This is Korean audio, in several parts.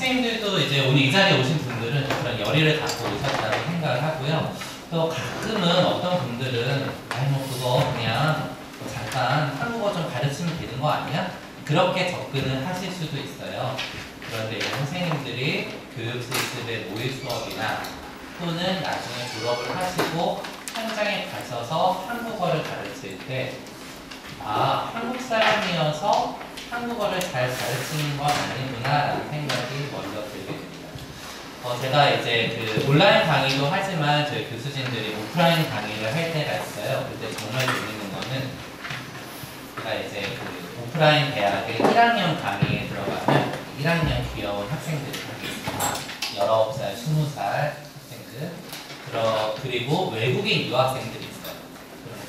선생님들도 이제 오늘 이 자리에 오신 분들은 그런 열의를 갖고 오셨다고 생각을 하고요. 또 가끔은 어떤 분들은 아니 뭐 그거 그냥 잠깐 한국어 좀 가르치면 되는 거 아니야? 그렇게 접근을 하실 수도 있어요. 그런데 선생님들이 교육 실습의 모의 수업이나 또는 나중에 졸업을 하시고 현장에 가셔서 한국어를 가르칠 때 한국 사람이어서 한국어를 잘 가르치는 건 아니구나 라는 생각이 먼저 들게 됩니다. 제가 이제 그 온라인 강의도 하지만 저희 교수진들이 오프라인 강의를 할 때가 있어요. 그때 정말 재밌는 거는 제가 이제 그 오프라인 대학의 1학년 강의에 들어가면 1학년 귀여운 학생들이 있습니다. 19살, 20살 학생들. 그리고 외국인 유학생들이 있어요.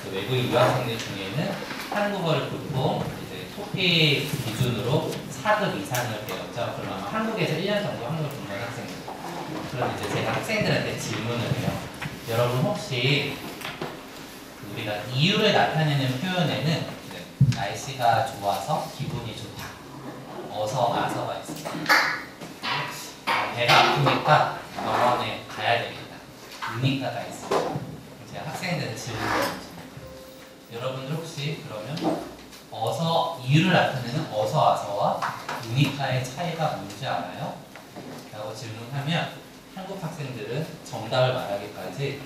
그 외국인 유학생들 중에는 한국어를 보통 이제 토픽 기준으로 4급 이상을 배웠죠. 그럼 아마 한국에서 1년 정도 한국을 공부한 학생들. 그럼 이제 제가 학생들한테 질문을 해요. 여러분 혹시 우리가 이유를 나타내는 표현에는 날씨가 좋아서 기분이 좋다. 어서 와서가 있습니다. 배가 아프니까 병원에 가야 됩니다. 유니카가 있습니다. 제가 학생들한테 질문을 여러분들 혹시 그러면 이유를 나타내는 어서 와서와 유니카의 차이가 뭔지 알아요? 라고 질문하면 한국 학생들은 정답을 말하기까지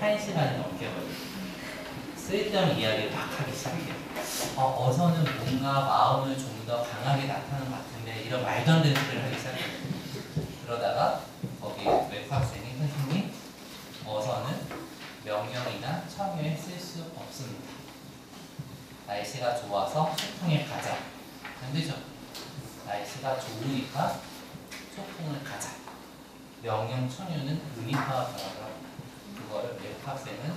1시간이 넘게 걸립니다. 쓸데없는 이야기를 막 하기 시작해요. 어서는 뭔가 마음을 좀 더 강하게 나타나는 것 같은데 이런 말도 안 되는 소리를 하기 시작해요. 그러다가 거기 외국 학생이 선생님 어서는 명령이나 청유에 쓸 수 없습니다. 날씨가 좋아서 소풍에 가자. 안 되죠? 날씨가 좋으니까 소풍을 가자. 명령 청유는 의미파가 들어가더라고요. 그거를 외국 학생은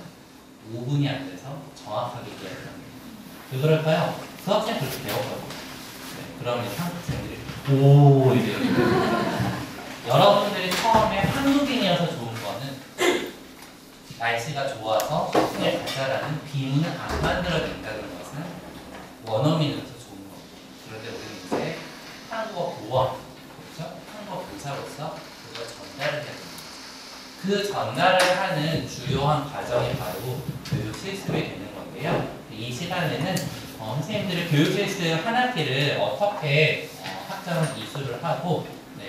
5분이 안 돼서 정확하게 이해를 합니다. 왜 그럴까요? 그 학생 그렇게 배웠거든요. 그러면 한국 학생들이 오 이제 여러분들이 처음에 한국인이어서 좋은 거는 날씨가 좋아서 소풍에 가자라는 비문을 안 만들어낸다는 것은 원어민으로서 좋은 겁니다. 그런데 우리는 이제 한국어 보원, 그렇죠? 한국어 교사로서 그걸 전달을 해야 됩니다. 그 전달을 하는 주요한 과정이 바로 교육 실습이 되는 건데요. 이 시간에는 선생님들이 교육 실습 한 학기를 어떻게 학점을 이수를 하고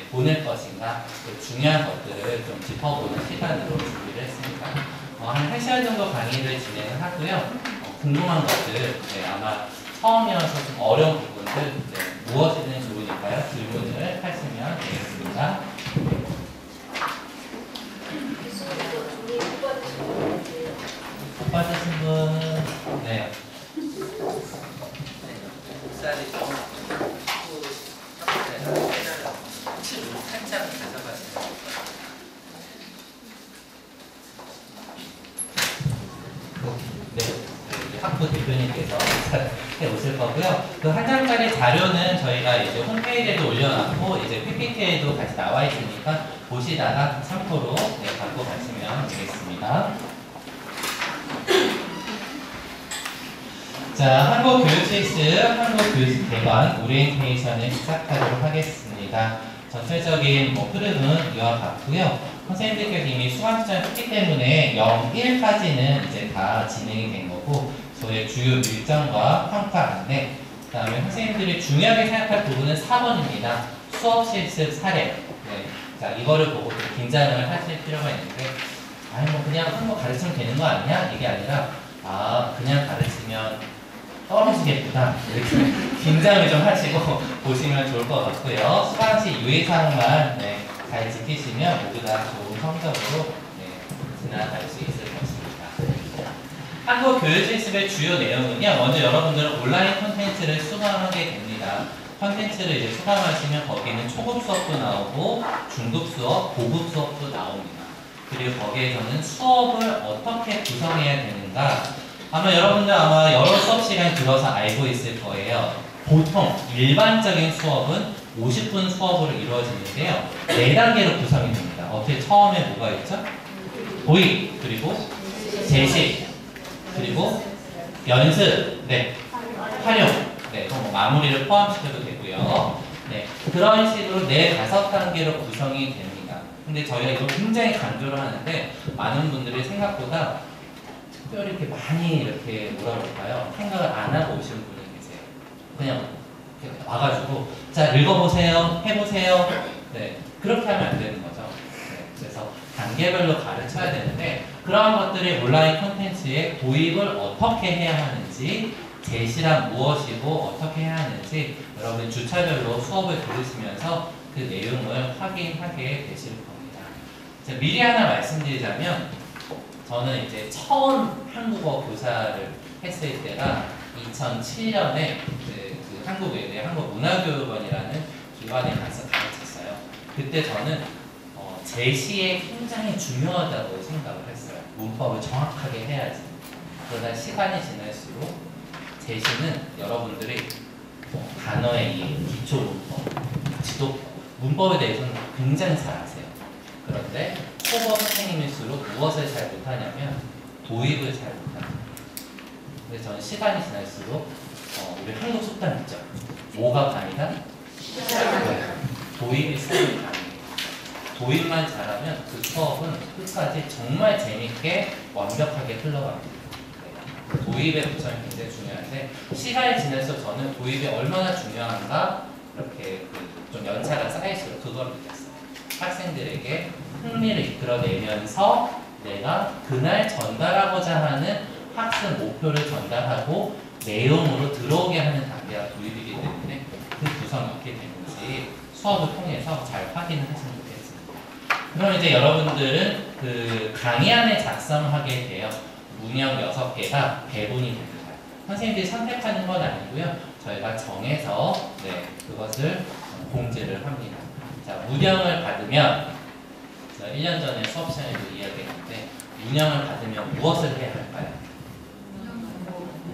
보낼 것인가 중요한 것들을 좀 짚어보는 시간으로 준비를 했습니다. 한 1시간 정도 강의를 진행을 하고요. 궁금한 것들 아마 처음이어서 좀 어려운 부분들 무엇이든 좋으니까요. 질문을 하시면 되겠습니다. 못 받으신 분은 쌀이 좀 살짝 가져가세요. 학부 대표님께서 해 오실 거고요. 그 한 장짜리 자료는 저희가 이제 홈페이지에도 올려놨고 이제 PPT에도 같이 나와 있으니까 보시다가 참고로 갖고 가시면 되겠습니다. 자, 한국교육실습 대관 오리엔테이션을 시작하도록 하겠습니다. 전체적인 흐름은 이와 같고요. 선생님들께서 이미 수강시간을 했기 때문에 0, 1까지는 이제 다 진행이 된 거고 저희의 주요 일정과 평가 안내 그 다음에 선생님들이 중요하게 생각할 부분은 4번입니다. 수업 실습 사례 자, 이거를 보고 좀 긴장을 하실 필요가 있는데 그냥 한국 가르치면 되는 거 아니야? 이게 아니라 그냥 가르치면 떨어지겠구나 이렇게 긴장을 좀 하시고 보시면 좋을 것 같고요. 수강시 유의사항만 잘 지키시면 모두 다 좋은 성적으로 지나갈 수 있을 것입니다. 한국 교육 실습의 주요 내용은요. 먼저 여러분들은 온라인 콘텐츠를 수강하게 됩니다. 콘텐츠를 이제 수강하시면 거기는 초급 수업도 나오고 중급 수업, 고급 수업도 나옵니다. 그리고 거기에서는 수업을 어떻게 구성해야 되는가 여러분들 여러 수업 시간 들어서 알고 있을 거예요. 보통 일반적인 수업은 50분 수업으로 이루어지는데요. 4단계로 구성이 됩니다. 어떻게 처음에 뭐가 있죠? 도입, 그리고 제시, 그리고 연습, 활용, 마무리를 포함시켜도 되고요. 네, 그런 식으로 4-5단계로 구성이 됩니다. 근데 저희가 이걸 굉장히 강조를 하는데 많은 분들이 생각보다 특별히 이렇게 많이 이렇게 뭐라 그럴까요? 생각을 안 하고 오시는 분이 계세요. 그냥 이렇게 와가지고 자 읽어보세요, 해보세요. 네, 그렇게 하면 안 되는 거죠. 네, 그래서 단계별로 가르쳐야 되는데 그러한 것들이 온라인 콘텐츠에 도입을 어떻게 해야 하는지 제시란 무엇이고 어떻게 해야 하는지 여러분이 주차별로 수업을 들으시면서 그 내용을 확인하게 되실 겁니다. 자, 미리 하나 말씀드리자면 저는 이제 처음 한국어 교사를 했을 때가 2007년에 그 한국외대 한국문화교육원이라는 기관에 가서 가르쳤어요. 그때 저는 제시에 굉장히 중요하다고 생각을 했어요. 문법을 정확하게 해야지. 그러다 시간이 지날수록 제시는 여러분들이 단어의 이해, 기초 문법, 지도 문법에 대해서는 굉장히 잘 아세요. 그런데 초보 선생님일수록 무엇을 잘 못하냐면 도입을 잘 못합니다. 근데 저는 시간이 지날수록 우리 한국 속담 있죠. 뭐가 감이다? 도입이 수업이 감이에요. 도입만 잘하면 그 수업은 끝까지 정말 재밌게 완벽하게 흘러갑니다. 도입의 부점이 굉장히 중요한데 시간이 지날수록 저는 도입이 얼마나 중요한가 이렇게 좀 연차가 쌓일수록 그걸 느꼈어요. 학생들에게 흥미를 이끌어내면서 내가 그날 전달하고자 하는 학습 목표를 전달하고 내용으로 들어오게 하는 단계가 도입이기 때문에 그 구성이 어떻게 되는지 수업을 통해서 잘 확인을 했으면 좋겠습니다. 그럼 이제 여러분들은 그 강의안을 작성하게 돼요. 문형 6개가 배분이 됩니다. 선생님들이 선택하는 건 아니고요. 저희가 정해서 그것을 공지를 합니다. 자, 문형을 받으면 1년 전에 수업 시간에도 이야기했는데 문형을 받으면 무엇을 해야 할까요?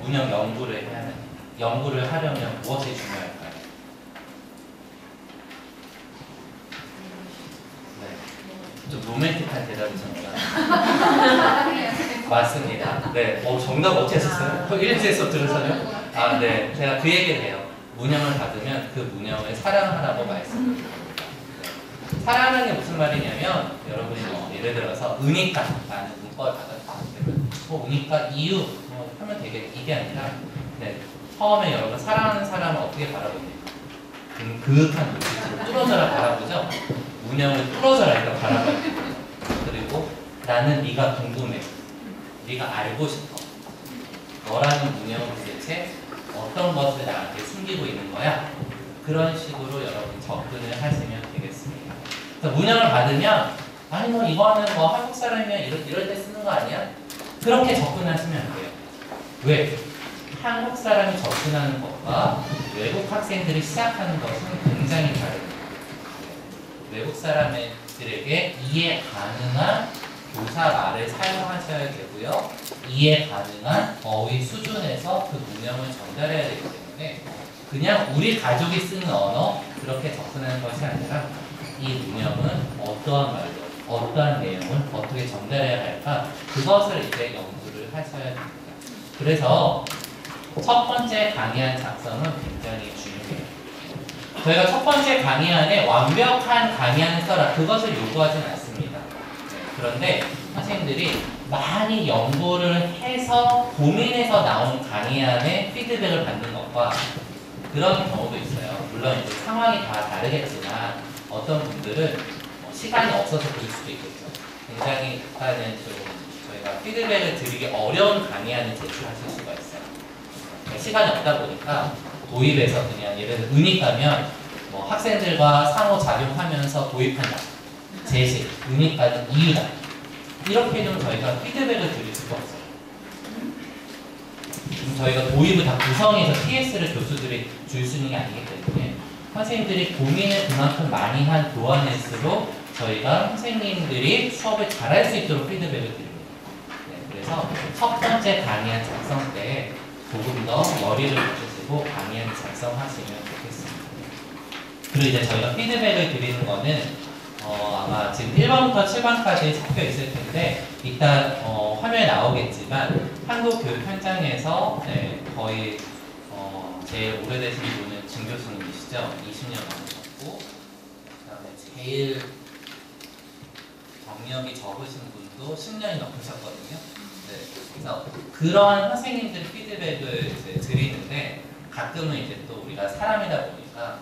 문형 연구를 해야 합니다. 연구를 하려면 무엇이 중요할까요? 네. 좀 로맨틱한 대답이십니다. 맞습니다. 네. 정답 어떻게 하셨어요? 1제 수업 들으셨어요? 아, 네. 제가 그 얘기를 해요. 문형을 받으면 그 문형을 사랑하라고 말씀드립니다. 네. 사랑하는 게 무슨 말이냐면 여러분이 예를 들어서 은니까 라는 문법을 받았다면 은니까 이유 하면 되게 이게 아니라 처음에 여러분 사랑하는 사람을 어떻게 바라보냐면 그윽한 눈빛으로 뚫어져라 바라보죠. 문형을 뚫어져라 이렇게 바라봐야 됩니다. 그리고 나는 네가 궁금해. 네가 알고 싶어. 너라는 문형은 도대체 어떤 것을 나한테 숨기고 있는 거야? 그런 식으로 여러분 접근을 하시면 되겠습니다. 그래서 문형을 받으면 아니 너 이거는 뭐 한국 사람이면 이럴 때 쓰는 거 아니야? 그렇게 접근하시면 안 돼요. 왜? 한국 사람이 접근하는 것과 외국 학생들이 시작하는 것은 굉장히 다릅니다. 외국 사람들에게 이해 가능한 교사 말을 사용하셔야 되고요. 이해 가능한 어휘 수준에서 그 문형을 전달해야 되기 때문에 그냥 우리 가족이 쓰는 언어 그렇게 접근하는 것이 아니라 이 문형은 어떠한 말로 어떠한 내용을 어떻게 전달해야 할까 그것을 이제 연구를 하셔야 됩니다. 그래서 첫 번째 강의안 작성은 굉장히 중요해요. 저희가 첫 번째 강의안에 완벽한 강의안을 써라 그것을 요구하진 않습니다. 그런데 선생님들이 많이 연구를 해서 고민해서 나온 강의안의 피드백을 받는 것과 그런 경우도 있어요. 물론 이제 상황이 다 다르겠지만 어떤 분들은 시간이 없어서 그럴 수도 있겠죠. 굉장히 약간은 좀 저희가 피드백을 드리기 어려운 강의안을 제출하실 수가 있어요. 시간이 없다 보니까 도입에서 그냥 예를 들어 은닉하면 뭐 학생들과 상호작용하면서 도입한다. 제시, 은닉받은 이유다. 이렇게 좀 저희가 피드백을 드릴 수가 없어요. 저희가 도입을 다 구성해서 TS를 교수들이 줄 수 있는 게 아니기 때문에 선생님들이 고민을 그만큼 많이 한 교환일수록 저희가 선생님들이 수업을 잘할 수 있도록 피드백을 드립니다. 그래서 첫 번째 강의안 작성 때 조금 더 머리를 붙이시고 강의안을 작성하시면 좋겠습니다. 그리고 이제 저희가 피드백을 드리는 거는 아마 지금 1번부터 7번까지 적혀 있을 텐데 일단 화면에 나오겠지만 한국 교육 현장에서 거의 제일 오래되신 분은 진교수님이시죠? 20년 넘으셨고, 그다음에 제일 경력이 적으신 분도 10년이 넘으셨거든요. 네, 그래서 그런 선생님들 피드백을 이제 드리는데 가끔은 이제 또 우리가 사람이다 보니까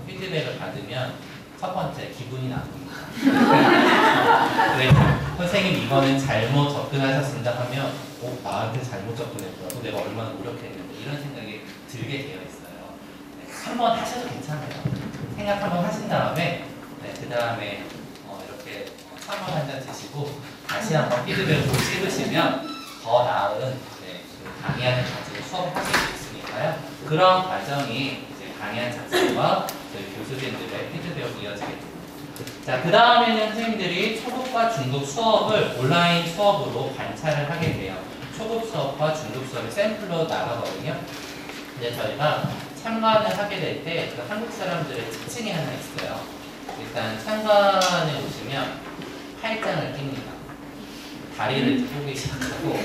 피드백을 받으면 첫 번째 기분이 나쁩니다. 그래서 선생님 이거는 잘못 접근하셨습니다 하면 나한테 잘못 접근했더라고 내가 얼마나 노력했는데 이런 생각이 들게 되어 있어요. 네, 한번 하셔도 괜찮아요. 생각 한번 하신 다음에 네, 그 다음에 이렇게 찬물 한잔 드시고 다시 한번 피드백을 꼭 찍으시면 더 나은 네, 그 강의하는 과정을 수업하실 수 있으니까요. 그런 과정이 이제 강의한 자체와 저희 교수진들의 피드백으로 이어지게 됩니다. 자, 그 다음에는 선생님들이 초급과 중급 수업을 온라인 수업으로 관찰을 하게 돼요. 초급 수업과 중급 수업이 샘플로 나가거든요. 근데 저희가 참관을 하게 될 때 그 한국 사람들의 특징이 하나 있어요. 일단 참관에 오시면 팔짱을 낍니다. 다리를 꼬기 시작하고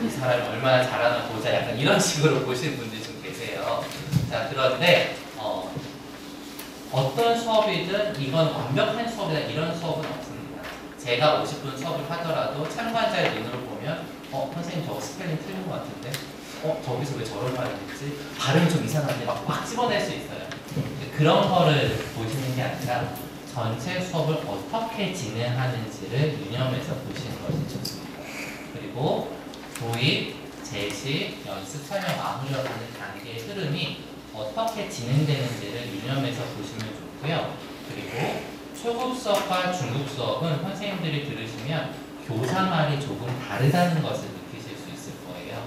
이 사람이 얼마나 잘하나 보자 약간 이런 식으로 보시는 분들이 좀 계세요. 자, 그런데 어떤 수업이든 이건 완벽한 수업이다 이런 수업은 없습니다. 제가 50분 수업을 하더라도 참관자의 눈으로 보면 선생님 저거 스펠링 틀린 것 같은데 저기서 왜 저런 말을 했지? 발음이 좀 이상한데 막 집어낼 수 있어요. 그런 거를 보시는 게 아니라 전체 수업을 어떻게 진행하는지를 유념해서 보시는 것이 좋습니다. 그리고 도입, 제시, 연습, 설명, 마무리하는 단계의 흐름이 어떻게 진행되는지를 유념해서 보시면 좋고요. 그리고 초급 수업과 중급 수업은 선생님들이 들으시면 교사말이 조금 다르다는 것을 느끼실 수 있을 거예요.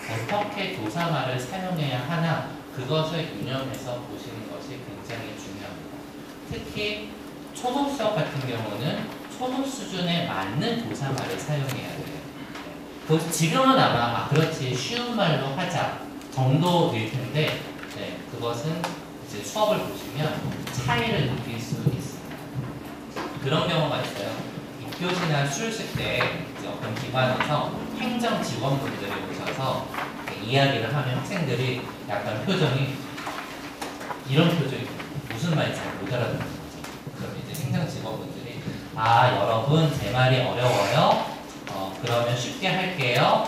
어떻게 교사말을 사용해야 하나 그것을 유념해서 보시는 것이 굉장히 중요합니다. 특히 초급 수업 같은 경우는 초급 수준에 맞는 교사말을 사용해야 돼요. 지금은 아마 그렇지 쉬운 말로 하자 정도일 텐데 네, 그것은 이제 수업을 보시면 차이를 느낄 수 있습니다. 그런 경우가 있어요. 입교시나 수료식 때 이제 어떤 기관에서 행정 직원분들이 오셔서 이야기를 하면 학생들이 약간 표정이 이런 표정이 무슨 말인지 잘 못 알아듣는 거죠. 그럼 이제 행정 직원분들이 여러분 제 말이 어려워요. 그러면 쉽게 할게요.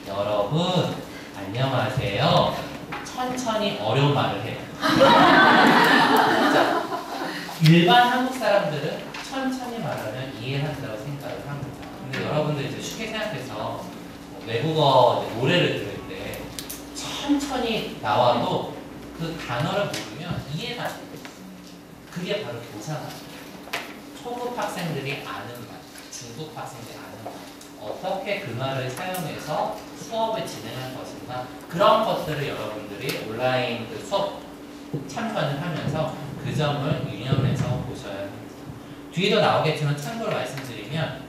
여러분 안녕하세요. 천천히 어려운 말을 해요. 일반 한국 사람들은 천천히 말하면 이해한다고 생각을 합니다. 근데 여러분들 이제 쉽게 생각해서 외국어 노래를 들을 때 천천히 나와도 그 단어를 모르면 이해가 안 돼요. 그게 바로 교사말이에요. 초급 학생들이 아는 말, 중급 학생들이 아는 말, 어떻게 그 말을 사용해서 수업을 진행할 것인가 그런 것들을 여러분들이 온라인 그 수업 참관을 하면서 그 점을 유념해서 보셔야 합니다. 뒤에도 나오겠지만 참고로 말씀드리면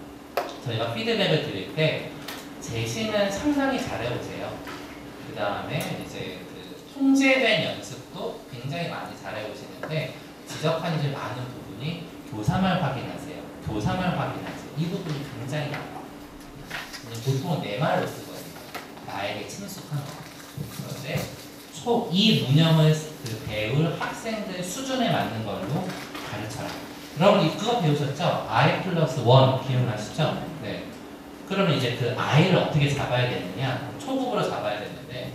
저희가 피드백을 드릴 때 제시는 상당히 잘해오세요. 그 다음에 이제 그 통제된 연습도 굉장히 많이 잘해오시는데 지적한 많은 부분이 교사말 확인하세요. 교사말 확인하세요. 이 부분이 굉장히 나빠요. 보통 내 말로 쓰거든요. 나에게 친숙한 거. 그런데 이 문형을 배울 학생들 수준에 맞는 걸로 가르쳐라. 여러분 그거 배우셨죠? I 플러스 1 기억나시죠? 네. 그러면 이제 그 I를 어떻게 잡아야 되느냐? 초급으로 잡아야 되는데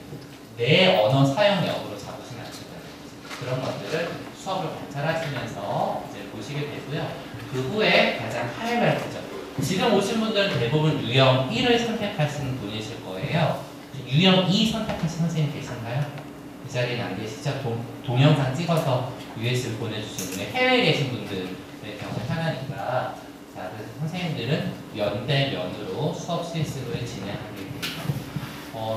내 언어 사용 여부로 잡으시면 안 되거든요. 그런 것들을 수업을 관찰하시면서 이제 보시게 되고요. 그 후에 가장 하이라이트죠. 지금 오신 분들은 대부분 유형 1을 선택하신 분이실 거예요. 유형 2 선택하신 선생님 계신가요? 이 자리에 안 계시죠? 동영상 찍어서 USB 보내주신 분이 해외에 계신 분들의 경우 하나니까 자, 그래서 선생님들은 면대면으로 수업 실습을 진행하게 됩니다.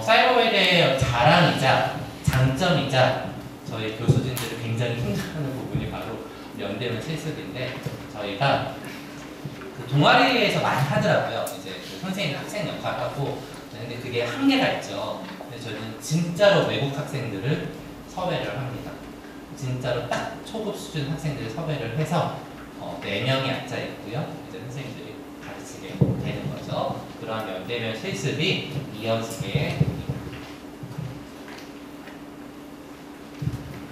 사이버웨이의 자랑이자 장점이자 저희 교수진들이 굉장히 힘들어하는 부분이 바로 면대면 실습인데 저희가 그 동아리에서 많이 하더라고요. 이제 그 선생님 학생 역할하고 근데 그게 한계가 있죠. 근데 저는 진짜로 외국 학생들을 섭외를 합니다. 진짜로 딱 초급 수준 학생들을 섭외를 해서 4명이 앉아 있고요. 이제 선생님들이 가르치게 되는 거죠. 그러한 면대면 실습이 이어지게 됩니다.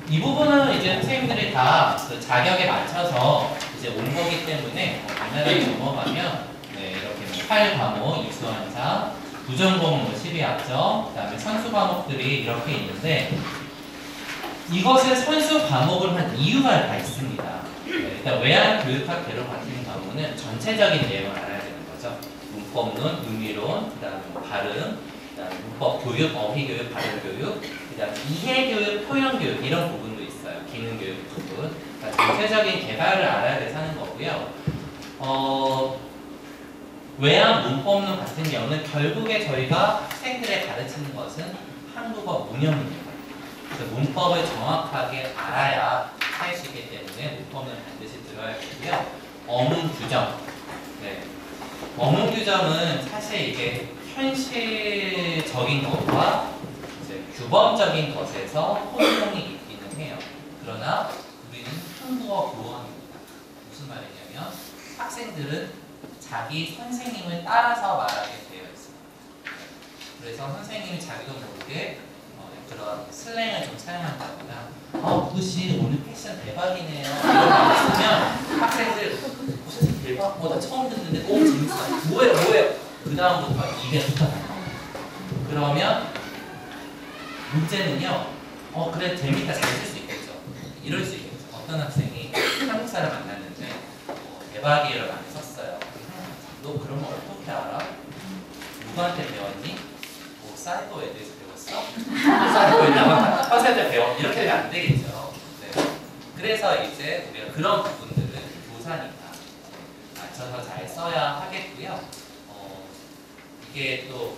이 부분은 이제 선생님들이 다 그 자격에 맞춰서 이제 온 거기 때문에 간단하게 넘어가면 네, 이렇게 뭐 8과목, 유수환사, 부전공은 뭐 12학점, 그 다음에 선수 과목들이 이렇게 있는데 이것을 선수 과목을 한 이유가 다 있습니다. 네, 일단 외환교육학개론 같은 경우는 전체적인 내용을 알아야 되는 거죠. 문법론, 의미론, 그 다음에 뭐 발음, 그 다음에 문법 교육, 어휘교육, 발음교육, 그 다음에 이해교육, 표현교육 이런 부분도 있어요. 기능교육 부분. 그러니까 전체적인 개발을 알아야 돼서 하는 거고요. 외환 문법론 같은 경우는 결국에 저희가 학생들에 가르치는 것은 한국어 문형입니다. 그래서 문법을 정확하게 알아야 할 수 있기 때문에 문법은 반드시 들어야 되고요. 어문 규정. 네. 어문 규정은 사실 이게 현실적인 것과 이제 규범적인 것에서 혼동이 있기는 해요. 그러나 우리는 한국어 교원입니다. 무슨 말이냐면 학생들은 자기 선생님을 따라서 말하게 되어 있습니다. 그래서 선생님이 자기도 모르게 그런 슬랭을 좀 사용한다거나 누구씨 오늘 패션 대박이네요 이런 말 쓰면 학생들 무슨 대박? 나 처음 듣는데 너무 재밌어 뭐예요? 그 다음부터 입에 붙어요. 그러면 문제는요 그래 재밌다 잘 쓸 수 있겠죠. 이럴 수 있겠죠. 어떤 학생이 한국 사람 만났는데 대박이를 많이 썼어요. 너 그런 거 어떻게 알아? 누구한테 배웠니? 뭐 사이버 애들에서 배웠어? 사이버 애들한테 선생님한테 배웠 이렇게 되면 안 되겠죠. 네. 그래서 이제 우리가 그런 부분들은 교사니까 맞춰서 잘 써야 하겠고요. 이게 또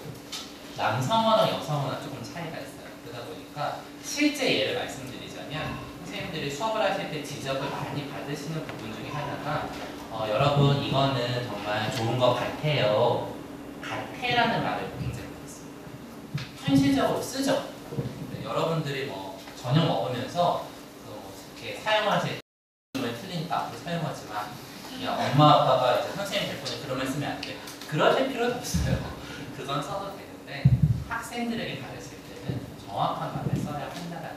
남성어나 여성어나 조금 차이가 있어요. 그러다 보니까 실제 예를 말씀드리자면 선생님들이 수업을 하실 때 지적을 많이 받으시는 부분 중에 하나가 여러분 이거는 정말 좋은 것 같아요. 같애라는 말을 굉장히 많이 씁니다. 현실적으로 쓰죠. 네, 여러분들이 뭐 저녁 먹으면서 이렇게 사용하실 때 틀리니까 앞으로 사용하지 마. 그냥 엄마 아빠가 이제 선생님 될 거니 그러면 쓰면 안 돼. 그러실 필요도 없어요. 그건 써도 되는데 학생들에게 가르칠 때는 정확한 말을 써야 한다는 거예요.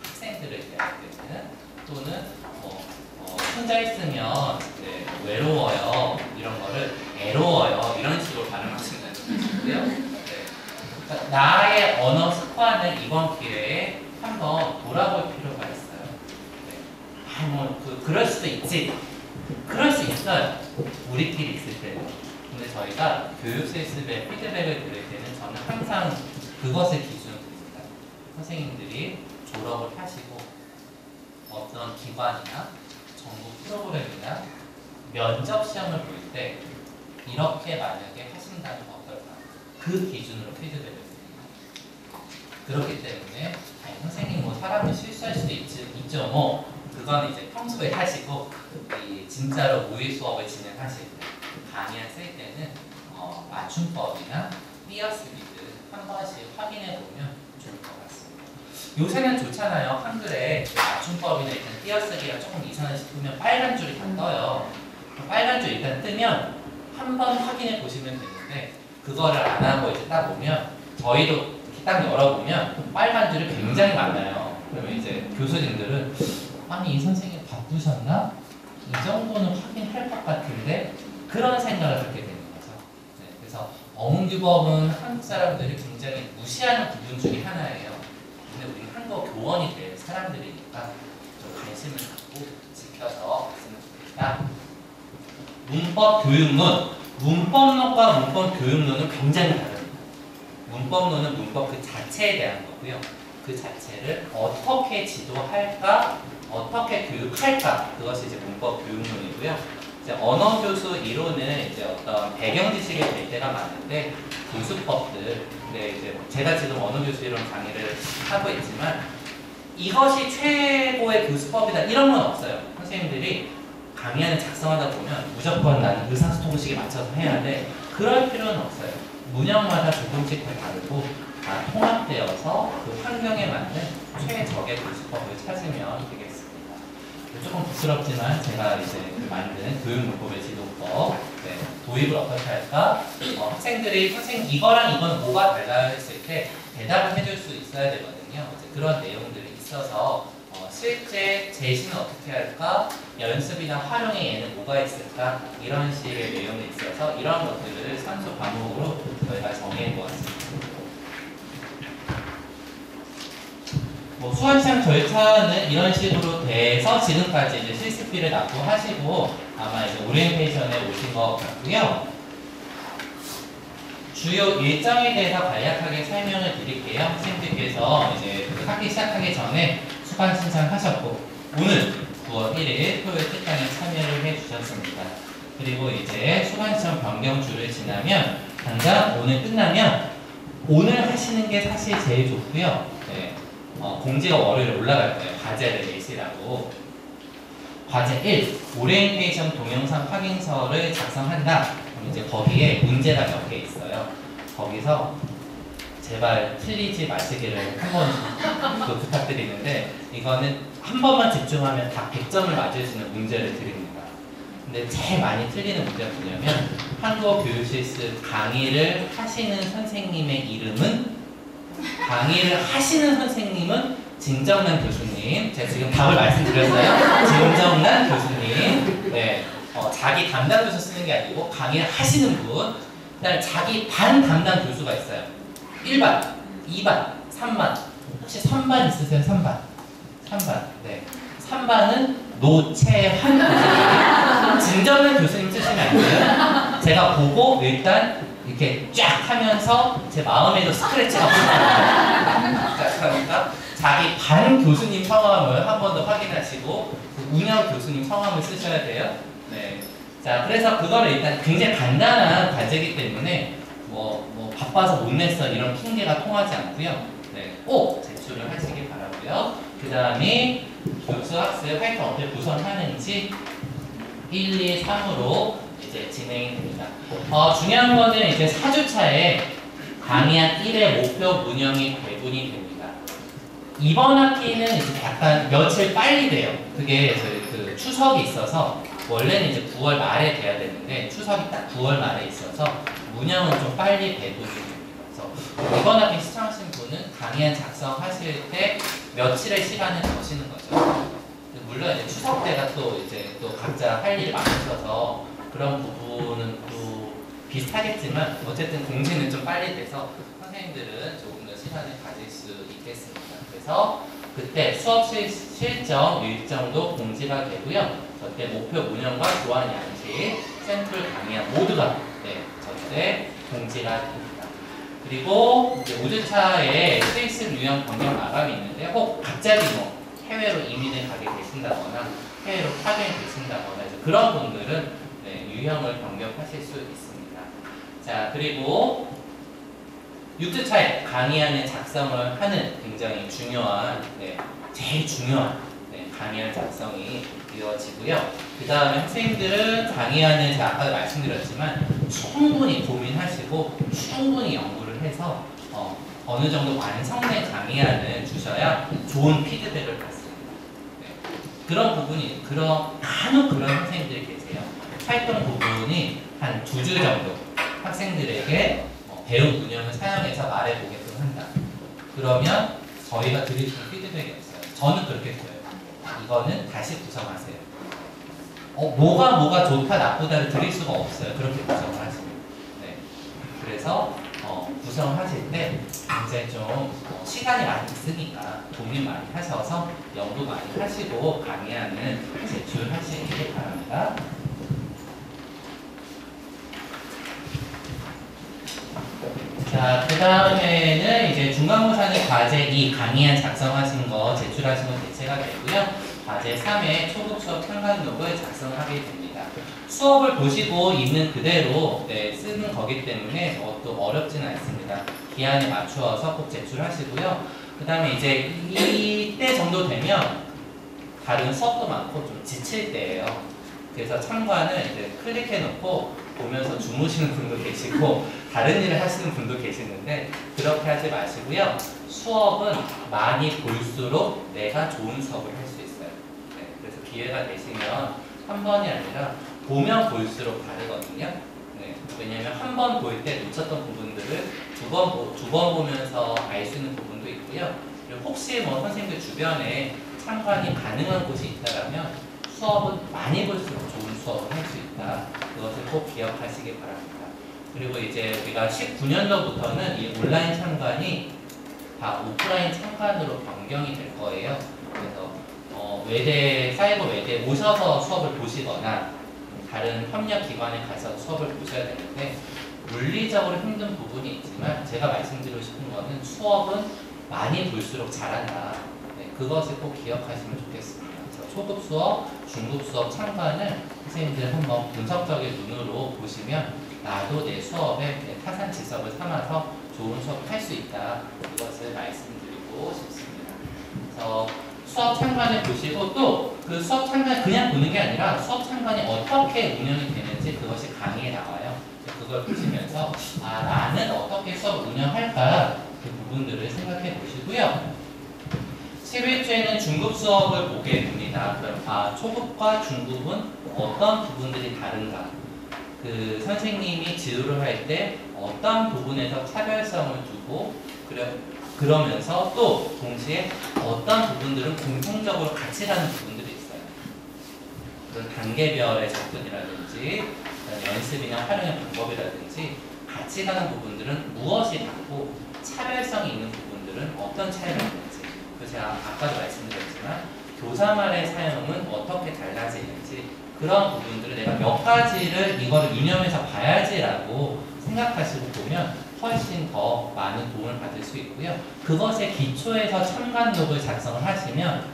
학생들을 대할 때는 또는 혼자 있으면 네, 외로워요 이런 거를 애로워요 이런 식으로 발음하시면 되고요. 네. 그러니까 나의 언어 습관을 이번 기회에 한번 돌아볼 필요가 있어요. 네. 그럴 수도 있지. 그럴 수 있어요. 우리끼리 있을 때는. 근데 저희가 교육 실습의 피드백을 들을 때는 저는 항상 그것을 기준으로 듭니다. 선생님들이 졸업을 하시고 어떤 기관이나 정부 프로그램이나 면접 시험을 볼 때 이렇게 만약에 하신다면 어떨까? 그 기준으로 피드백을 드립니다. 그렇기 때문에 선생님 뭐 사람이 실수할 수도 있죠. 뭐 그건 이제 평소에 하시고 진짜로 모의 수업을 진행하실 때 강의 쓸 때는 맞춤법이나 띄어쓰기들 한 번씩 확인해 보면 좋을 것 같습니다. 요새는 좋잖아요. 한글에 맞춤법이나 일단 띄어쓰기가 조금 이상하다 싶으면 빨간 줄이 다 떠요. 빨간 줄 일단 뜨면 한 번 확인해 보시면 되는데 그거를 안 하고 이제 딱 보면 저희도 딱 열어보면 빨간 줄이 굉장히 많아요. 그러면 이제 교수님들은 아니 이 선생님 바쁘셨나? 이 정도는 확인할 것 같은데 그런 생각을 갖게 되는 거죠. 네, 그래서 어문규법은 한국 사람들이 굉장히 무시하는 부분 중에 하나예요. 근데 우리 한국어 교원이 될 사람들이니까 좀 관심을 갖고 지켜서 했으면 좋겠다. 문법 교육론, 문법론과 문법 교육론은 굉장히 다릅니다. 문법론은 문법 그 자체에 대한 거고요. 그 자체를 어떻게 지도할까, 어떻게 교육할까, 그것이 이제 문법 교육론이고요. 이제 언어교수 이론은 이제 어떤 배경 지식이 될 때가 많은데 교수법들, 근데 이제 제가 지금 언어교수 이론 강의를 하고 있지만 이것이 최고의 교수법이다 이런 건 없어요. 선생님들이 강의안을 작성하다 보면 무조건 나는 의사소통식에 맞춰서 해야 돼. 그럴 필요는 없어요. 문형마다 조금씩 다 다르고 다 통합되어서 그 환경에 맞는 최적의 교수법을 찾으면 되겠습니다. 조금 부끄럽지만 제가 이제 만든 교육문법의 지도법 도입을 어떻게 할까? 학생들이 선생님 이거랑 이건 뭐가 달라 했을 때 대답을 해줄 수 있어야 되거든요. 이제 그런 내용들이 있어서 실제 제시는 어떻게 할까? 연습이나 활용에 얘는 뭐가 있을까? 이런 식의 내용이 있어서 이런 것들을 산수 과목으로 저희가 정해 보았습니다. 뭐 수강시장 절차는 이런 식으로 돼서 지금까지 이제 실습비를 납부하시고 아마 이제 오리엔테이션에 오신 것 같고요. 주요 일정에 대해서 간략하게 설명을 드릴게요. 학생들께서 이제 그 학기 시작하기 전에 수강 신청하셨고 오늘 9월 1일 토요일 특강에 참여를 해주셨습니다. 그리고 이제 수강 신청 변경주를 지나면 당장 오늘 끝나면 오늘 하시는 게 사실 제일 좋고요. 네. 공지가 월요일에 올라갈 거예요. 과제를 내시라고. 과제 1. 오리엔테이션 동영상 확인서를 작성한다. 그럼 이제 거기에 문제가 몇 개 있어요. 거기서 제발 틀리지 마시기를 한번 부탁드리는데 이거는 한 번만 집중하면 다 100점을 맞을 수 있는 문제를 드립니다. 근데 제일 많이 틀리는 문제가 뭐냐면 한국어교육실습 강의를 하시는 선생님의 이름은 강의를 하시는 선생님은 진정란 교수님. 제가 지금 답을 말씀드렸어요. 진정란 교수님. 네. 자기 담당 교수 쓰는 게 아니고 강의를 하시는 분. 그다음에 자기 반 담당 교수가 있어요. 1반, 2반, 3반. 혹시 3반 있으세요? 3반. 3반. 네. 3반은 노채한 교수님. 진정란 교수님 쓰시면 안 돼요. 제가 보고 일단 이렇게 쫙 하면서 제 마음에도 스크래치가 붙어요. 그러니까 자기 반 교수님 성함을 한 번 더 확인하시고 그 운영 교수님 성함을 쓰셔야 돼요. 네. 자, 그래서 그거를 일단 굉장히 간단한 과제이기 때문에 뭐 바빠서 못 냈어 이런 핑계가 통하지 않고요. 네, 꼭 제출을 하시기 바라고요. 그 다음에 교수학습 활동 어떻게 구성하는지 1, 2, 3으로 이제 진행이 됩니다. 중요한 거는 이제 4주차에 강의한 1회 목표 운영이 배분이 됩니다. 이번 학기는 이제 약간 며칠 빨리 돼요. 그게 저희 그 추석이 있어서 원래는 이제 9월 말에 돼야 되는데 추석이 딱 9월 말에 있어서 운영은 좀 빨리 배분이 됩니다. 그래서 이번 학기 시청하신 분은 강의안 작성하실 때 며칠의 시간을 거시는 거죠. 물론 이제 추석 때가 또 이제 또 각자 할 일이 많으셔서 그런 부분은 또 비슷하겠지만 어쨌든 공지는 좀 빨리 돼서 선생님들은 조금 더 시간을 가질 수 있겠습니다. 그래서 그때 수업 실정 일정도 공지가 되고요. 저때 목표 운영과 교환 양식, 샘플 강의안 모두가 저때 공지가 됩니다. 그리고 이제 5주차에 실습 유형 변경 마감이 있는데 혹 갑자기 뭐 해외로 이민을 가게 되신다거나 해외로 파견이 되신다거나 그런 분들은 유형을 변경하실 수 있습니다. 자, 그리고 6주차에 강의안을 작성을 하는 굉장히 중요한, 제일 중요한 강의안 작성이 이루어지고요. 그 다음에 학생들은 강의안을 제가 아까 말씀드렸지만 충분히 고민하시고 충분히 연구를 해서 어느 정도 완성된 강의안을 주셔야 좋은 피드백을 받습니다. 그런 부분이, 간혹 그런 학생들이 계세요. 활동 부분이 한 2주 정도 학생들에게 배운 운영을 사용해서 말해보게끔 한다. 그러면 저희가 드릴 수 있는 피드백이 없어요. 저는 그렇게 줘요. 이거는 다시 구성하세요. 뭐가 좋다 나쁘다를 드릴 수가 없어요. 그렇게 구성을 하시면. 그래서 구성하실 때 굉장히 좀 시간이 많이 있으니까 고민 많이 하셔서 연구 많이 하시고 강의안은 제출하시기 바랍니다. 자, 그 다음에는 이제 중간고사는 과제 2 강의안 작성하신 거 제출하신 거 대체가 되고요. 과제 3에 초급 수업 평가록을 작성하게 됩니다. 수업을 보시고 있는 그대로 쓰는 거기 때문에 저것도 어렵지는 않습니다. 기한에 맞추어서 꼭 제출하시고요. 그 다음에 이제 이때 정도 되면 다른 수업도 많고 좀 지칠 때예요. 그래서 참관을 이제 클릭해놓고 보면서 주무시는 분도 계시고 다른 일을 하시는 분도 계시는데 그렇게 하지 마시고요. 수업은 많이 볼수록 내가 좋은 수업을 할 수 있어요. 그래서 기회가 되시면 한 번이 아니라 보면 볼수록 다르거든요. 왜냐면 한 번 볼 때 놓쳤던 부분들을 두 번 보면서 알 수 있는 부분도 있고요. 그리고 혹시 뭐 선생님들 주변에 참관이 가능한 곳이 있다면 수업은 많이 볼수록 좋은 수업을 할 수 있다. 그것을 꼭 기억하시기 바랍니다. 그리고 이제 우리가 19년도부터는 이 온라인 참관이 다 오프라인 참관으로 변경이 될 거예요. 그래서 외대, 사이버 외대에 오셔서 수업을 보시거나 다른 협력 기관에 가서 수업을 보셔야 되는데 물리적으로 힘든 부분이 있지만 제가 말씀드리고 싶은 거는 수업은 많이 볼수록 잘한다. 네, 그것을 꼭 기억하시면 좋겠습니다. 그래서 초급 수업, 중급 수업 참관을 선생님들 한번 분석적인 눈으로 보시면 나도 내 수업에 타산지석을 삼아서 좋은 수업을 할 수 있다. 이것을 말씀드리고 싶습니다. 그래서 수업 참관을 보시고 또 그 수업 참관 그냥 보는 게 아니라 수업 참관이 어떻게 운영이 되는지 그것이 강의에 나와요. 그걸 보시면서 나는 어떻게 수업을 운영할까 그 부분들을 생각해 보시고요. 11주에는 중급 수업을 보게 됩니다. 그럼 초급과 중급은 어떤 부분들이 다른가? 그 선생님이 지도를 할 때 어떤 부분에서 차별성을 두고 그러면서 또 동시에 어떤 부분들은 공통적으로 같이 가는 부분들이 있어요. 그런 단계별의 접근이라든지 연습이나 활용의 방법이라든지 같이 가는 부분들은 무엇이 같고 차별성이 있는 부분들은 어떤 차이가 있는지 그래서 제가 아까도 말씀드렸지만 교사말의 사용은 어떻게 달라지는지 그런 부분들을 내가 몇 가지를 이거를 유념해서 봐야지라고 생각하시고 보면 훨씬 더 많은 도움을 받을 수 있고요. 그것의 기초에서 참관록을 작성을 하시면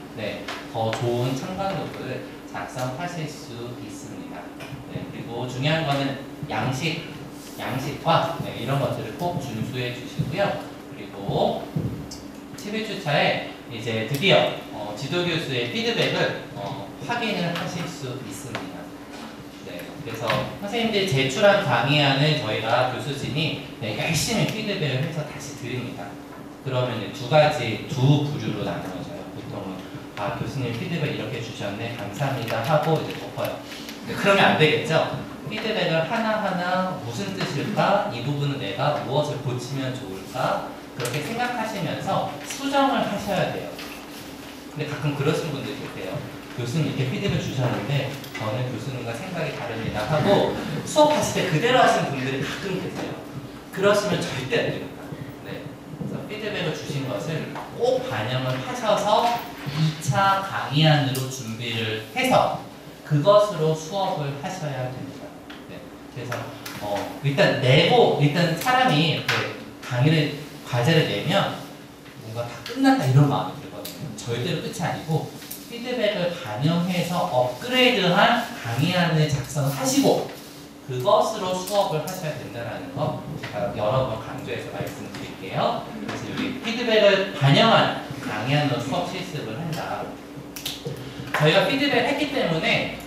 더 좋은 참관록을 작성하실 수 있습니다. 그리고 중요한 거는 양식과 이런 것들을 꼭 준수해 주시고요. 그리고 11주차에 이제 드디어 지도교수의 피드백을 확인을 하실 수 있습니다. 그래서 선생님들이 제출한 강의안을 저희가 교수진이 열심히 피드백을 해서 다시 드립니다. 그러면 두 부류로 나누어져요. 보통은 교수님 피드백 이렇게 주셨네 감사합니다 하고 이제 덮어요. 그러면 안 되겠죠? 피드백을 하나하나 무슨 뜻일까? 이 부분은 내가 무엇을 고치면 좋을까? 그렇게 생각하시면서 수정을 하셔야 돼요. 근데 가끔 그러신 분들이 계세요. 교수님 이렇게 피드백 주셨는데 저는 교수님과 생각이 다릅니다 하고 수업하실 때 그대로 하시는 분들이 가끔 계세요. 그러시면 절대 안 됩니다. 그래서 피드백을 주신 것을 꼭 반영을 하셔서 2차 강의안으로 준비를 해서 그것으로 수업을 하셔야 됩니다. 그래서 일단 사람이 이렇게 과제를 내면 뭔가 다 끝났다 이런 마음이 들거든요. 절대로 끝이 아니고 피드백을 반영해서 업그레이드한 강의안을 작성하시고 그것으로 수업을 하셔야 된다는 거 제가 여러 번 강조해서 말씀드릴게요. 그래서 여기 피드백을 반영한 강의안으로 수업 실습을 한다. 저희가 피드백을 했기 때문에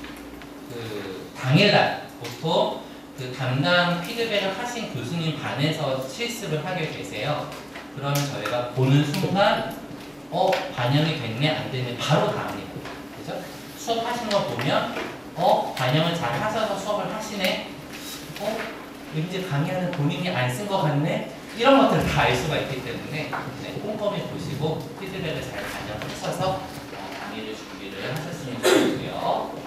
그 당일날 보통 그 담당 피드백을 하신 교수님 반에서 실습을 하게 되세요. 그러면 저희가 보는 순간 반영이 됐네 안 됐네 바로 다 압니다. 그죠? 수업하시는 거 보면 반영을 잘 하셔서 수업을 하시네. 왠지 강의하는 본인이 안 쓴 것 같네. 이런 것들을 다 알 수가 있기 때문에 꼼꼼히 보시고 피드백을 잘 반영하셔서 강의를 준비를 하셨으면 좋겠고요.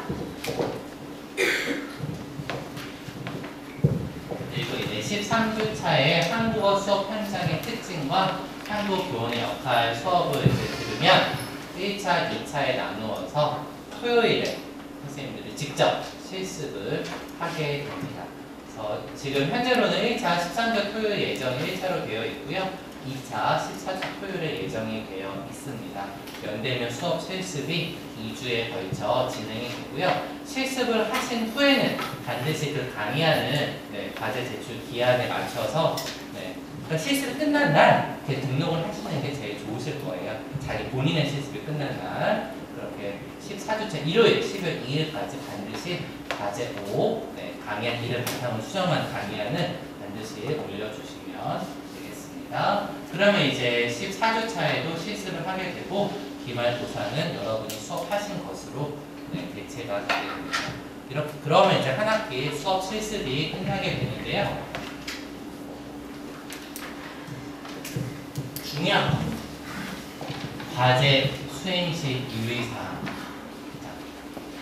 그리고 이제 13주차의 한국어 수업 현장의 특징과 한국 교원의 역할 수업을 이제 들으면 1차, 2차에 나누어서 토요일에 선생님들이 직접 실습을 하게 됩니다. 그래서 지금 현재로는 1차 13주 토요일 예정이 1차로 되어 있고요. 2차 14주 토요일에 예정이 되어 있습니다. 연대면 수업 실습이 2주에 걸쳐 진행이 되고요. 실습을 하신 후에는 반드시 그 강의안을 과제 제출 기한에 맞춰서 그러니까 실습이 끝난 날 이렇게 등록을 하시는 게 제일 좋으실 거예요. 자기 본인의 실습이 끝난 날 그렇게 14주차 일요일 10월 2일까지 반드시 과제 5 강의안 1을 바탕으로 수정한 강의안을 반드시 올려주시면 되겠습니다. 그러면 이제 14주차에도 실습을 하게 되고 기말고사는 여러분이 수업하신 것으로 대체가 되게 됩니다. 이렇게 그러면 이제 한 학기 수업 실습이 끝나게 되는데요. 중요한 거 과제 수행시 유의사항.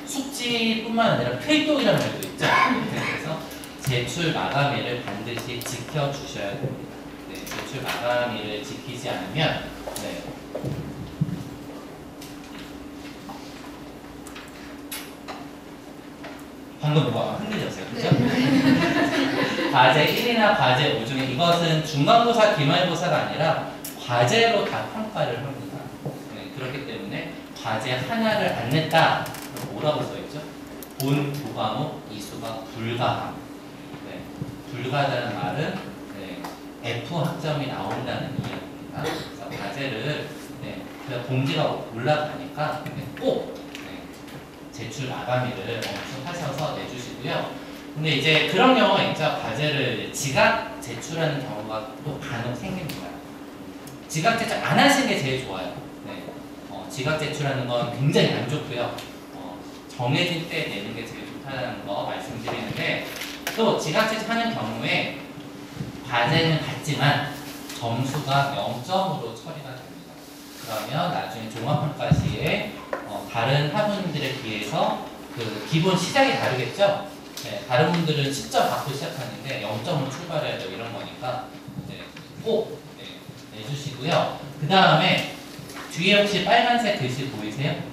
숙지뿐만 아니라 필독이라는 말도 있죠. 그래서 제출 마감일을 반드시 지켜주셔야 됩니다. 네, 제출 마감일을 지키지 않으면 네. 방금 누가 흔들렸어요, 그죠? 과제 1이나 과제 5 중에 이것은 중간고사, 기말고사가 아니라 과제로 다 평가를 합니다. 네, 그렇기 때문에 과제 하나를 안 냈다. 뭐라고 써있죠? 본 두 과목 이수가 불가함. 네, 불가하다는 말은 네, F 학점이 나온다는 이야기입니다. 그래서 과제를 네, 공지가 올라가니까 네, 꼭 네, 제출 마감일을 엄수하셔서 내주시고요. 근데 이제 그런 경우가 있죠. 과제를 지각 제출하는 경우가 또 간혹 생깁니다. 지각 제출 안 하시는 게 제일 좋아요. 네, 지각 제출하는 건 굉장히 안 좋고요. 정해진 때 내는 게 제일 좋다는 거 말씀드리는데 또 지각 제출하는 경우에 과제는 같지만 점수가 0점으로 처리가 됩니다. 그러면 나중에 종합평가 시에 다른 학우님들에 비해서 그 기본 시작이 다르겠죠? 네, 다른 분들은 10점 받고 시작하는데 0점으로 출발해야 되고 이런 거니까 네, 꼭 네, 내주시고요. 그 다음에 뒤에 혹시 빨간색 글씨 보이세요?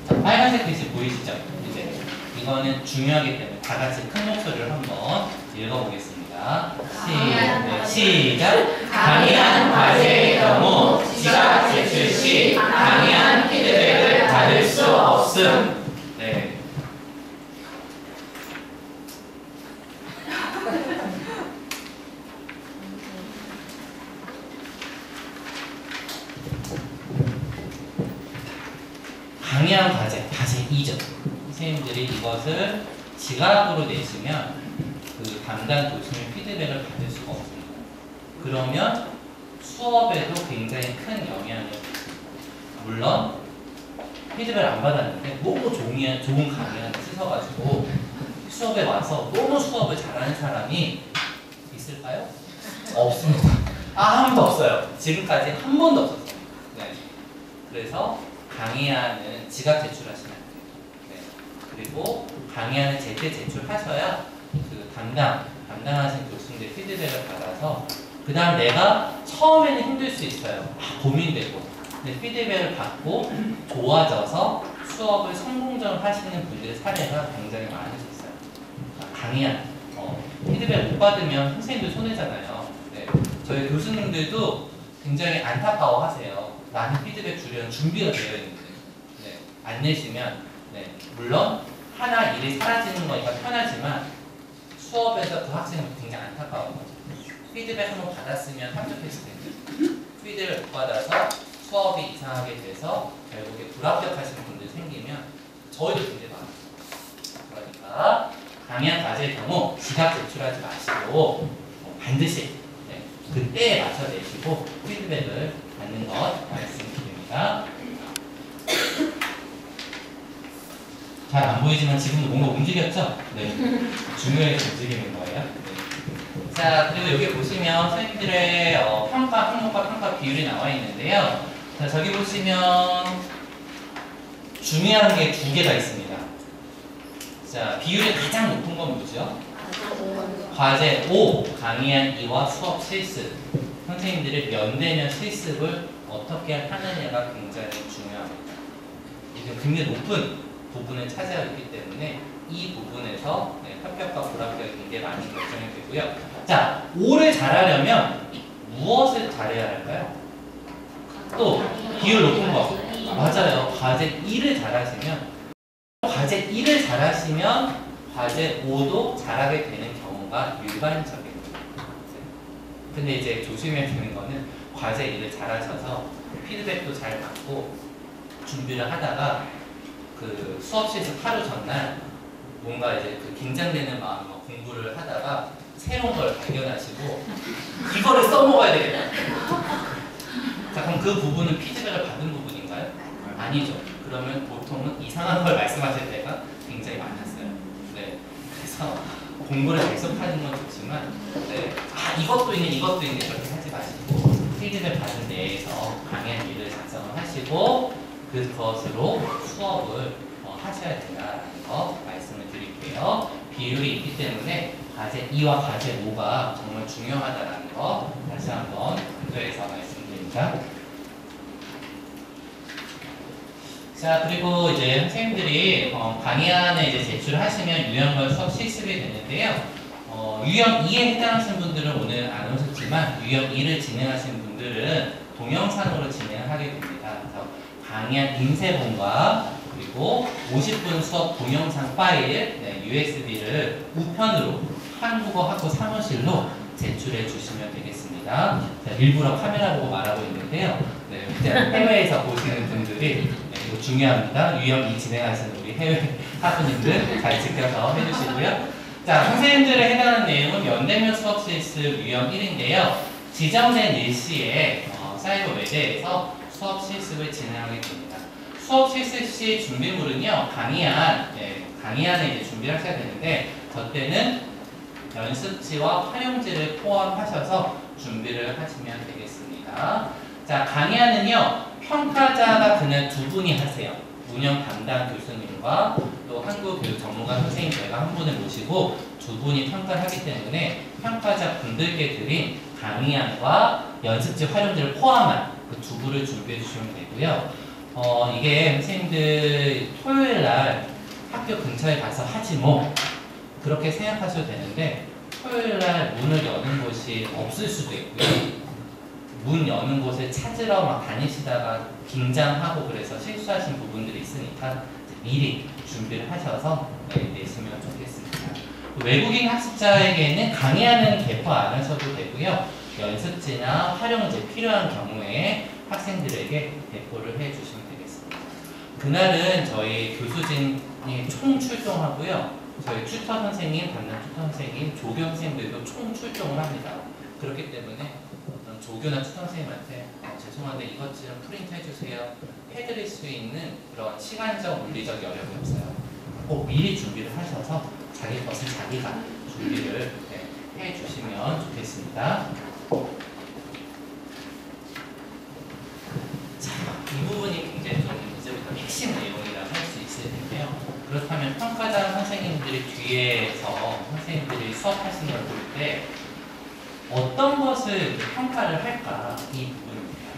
자, 빨간색 글씨 보이시죠? 이제 이거는 중요하기 때문에 다 같이 큰 목소리를 한번 읽어보겠습니다. 시작! 강의한 과제의 경우 지각 제출 시 강의한 피드백을 받을 수 없음. 네. 강의한 과제 2점. 선생님들이 이것을 지각으로 내시면 그 담당 교수님 피드백을 받을 수가 없습니다. 그러면 수업에도 굉장히 큰 영향을 줍니다. 물론 피드백을 안 받았는데 너무 좋은 강의를 쓰셔가지고 수업에 와서 너무 수업을 잘하는 사람이 있을까요? 없습니다. 아무도 없어요. 지금까지 한 번도 없었어요. 네. 그래서 강의안은 지각 제출하시면 안 돼요. 네. 그리고 강의안을 제때 제출하셔야 그 담당하신 교수님들 피드백을 받아서 그 다음 내가 처음에는 힘들 수 있어요. 고민되고. 근데 피드백을 받고 좋아져서 수업을 성공적으로 하시는 분들의 사례가 굉장히 많으셨어요. 강의안 피드백 못 받으면 선생님들 손해잖아요. 네. 저희 교수님들도 굉장히 안타까워하세요. 나는 피드백 주려는 준비가 되어 있는데 네. 안 내시면 네. 물론 하나 일이 사라지는 거니까 편하지만 수업에서 그 학생은 굉장히 안타까운 거죠. 피드백 한번 받았으면 합격했을 텐데 피드백을 못 받아서 수업이 이상하게 돼서 결국에 불합격하시는 분들 생기면 저희도 굉장히 많아요. 그러니까 강의한 과제의 경우 지각 제출하지 마시고 반드시 네, 그때에 맞춰 내시고 피드백을 받는 것 말씀드립니다. 잘 안 보이지만 지금도 뭔가 움직였죠? 네. 중요하게 움직이는 거예요. 네. 자, 그리고 여기 보시면 선생님들의 평가 항목과 평가 비율이 나와 있는데요. 자, 저기 보시면 중요한 게 두 개가 있습니다. 자, 비율이 가장 높은 건 뭐죠? 과제 5, 강의한 2와 수업 실습. 선생님들이 면대면 실습을 어떻게 하느냐가 굉장히 중요합니다. 이게 굉장히 높은 부분을 차지하고 있기 때문에 이 부분에서 네, 합격과 불합격이 굉장히 많이 결정이 되고요. 자, 5를 잘하려면 무엇을 잘해야 할까요? 또 비율 높은 거. 맞아요. 과제 2를 잘하시면 과제 1을 잘하시면 과제 5도 잘하게 되는 경우가 일반적입니다. 근데 이제 조심해야 되는 거는 과제 1을 잘하셔서 피드백도 잘 받고 준비를 하다가 그 수업 실습 하루 전날 뭔가 이제 그 긴장되는 마음으로 공부를 하다가 새로운 걸 발견하시고 이거를 써먹어야 되겠다. 자, 그럼 그 부분은 피드백을 받은 부분인가요? 아니죠. 그러면 보통은 이상한 걸 말씀하실 때가 굉장히 많았어요. 네. 그래서 공부를 계속하는 건 좋지만, 네. 이것도 있네, 이것도 있네, 이렇게 하지 마시고, 필기를 받은 내에서 강의한 일을 작성을 하시고, 그것으로 수업을 하셔야 된다는 거 말씀을 드릴게요. 비율이 있기 때문에 과제 2와 과제 5가 정말 중요하다는 거 다시 한번 강조해서 말씀드립니다. 자, 그리고 이제 선생님들이 강의안에 이제 제출하시면 유형별 수업 실습이 되는데요. 유형 2에 해당하신 분들은 오늘 안 오셨지만 유형 2를 진행하신 분들은 동영상으로 진행을 하게 됩니다. 그래서 강의안 인쇄본과 그리고 50분 수업 동영상 파일, 네, USB를 우편으로 한국어 학부 사무실로 제출해 주시면 되겠습니다. 제가 일부러 카메라 보고 말하고 있는데요. 네, 해외에서 보시는 분들이 네, 이거 중요합니다. 유형 2 진행하시는 우리 해외 학부님들 잘 지켜서 해주시고요. 자, 선생님들에 해당하는 내용은 연대면 수업 실습 유형 1인데요. 지정된 일시에 사이버 외대에서 수업 실습을 진행하게 됩니다. 수업 실습 시 준비물은요, 강의안에 이제 준비를 하셔야 되는데, 저 때는 연습지와 활용지를 포함하셔서 준비를 하시면 되겠습니다. 자, 강의안은요, 평가자가 그냥 두 분이 하세요. 운영 담당 교수님과 또 한국교육 전문가 선생님 저희가 한 분을 모시고 두 분이 평가를 하기 때문에 평가자 분들께 드린 강의안과 연습지 활용지를 포함한 그 두 부를 준비해 주시면 되고요. 이게 선생님들 토요일 날 학교 근처에 가서 하지 뭐 그렇게 생각하셔도 되는데 토요일 날 문을 여는 곳이 없을 수도 있고요. 문 여는 곳을 찾으러 막 다니시다가 긴장하고 그래서 실수하신 부분들이 있으니까 미리 준비를 하셔서 내시면 좋겠습니다. 외국인 학습자에게는 강의안은 개파 안 하셔도 되고요. 연습지나 활용지 필요한 경우에 학생들에게 배포를 해주시면 되겠습니다. 그날은 저희 교수진이 총 출동하고요. 저희 튜터 선생님, 담당 튜터 선생님, 조교 선생님들도 총 출동을 합니다. 그렇기 때문에 조교나 튜터 선생님한테 죄송한데 이것 좀 프린트 해주세요 해드릴 수 있는 그런 시간적, 물리적 여력이 없어요. 꼭 미리 준비를 하셔서 자기 것을 자기가 준비를 해주시면 좋겠습니다. 자, 이 부분이 굉장히 좀 이제부터 핵심 내용이라 할 수 있을 텐데요. 그렇다면 평가자 선생님들이 뒤에서 선생님들이 수업하시는 걸 볼 때 어떤 것을 평가를 할까? 이 부분입니다.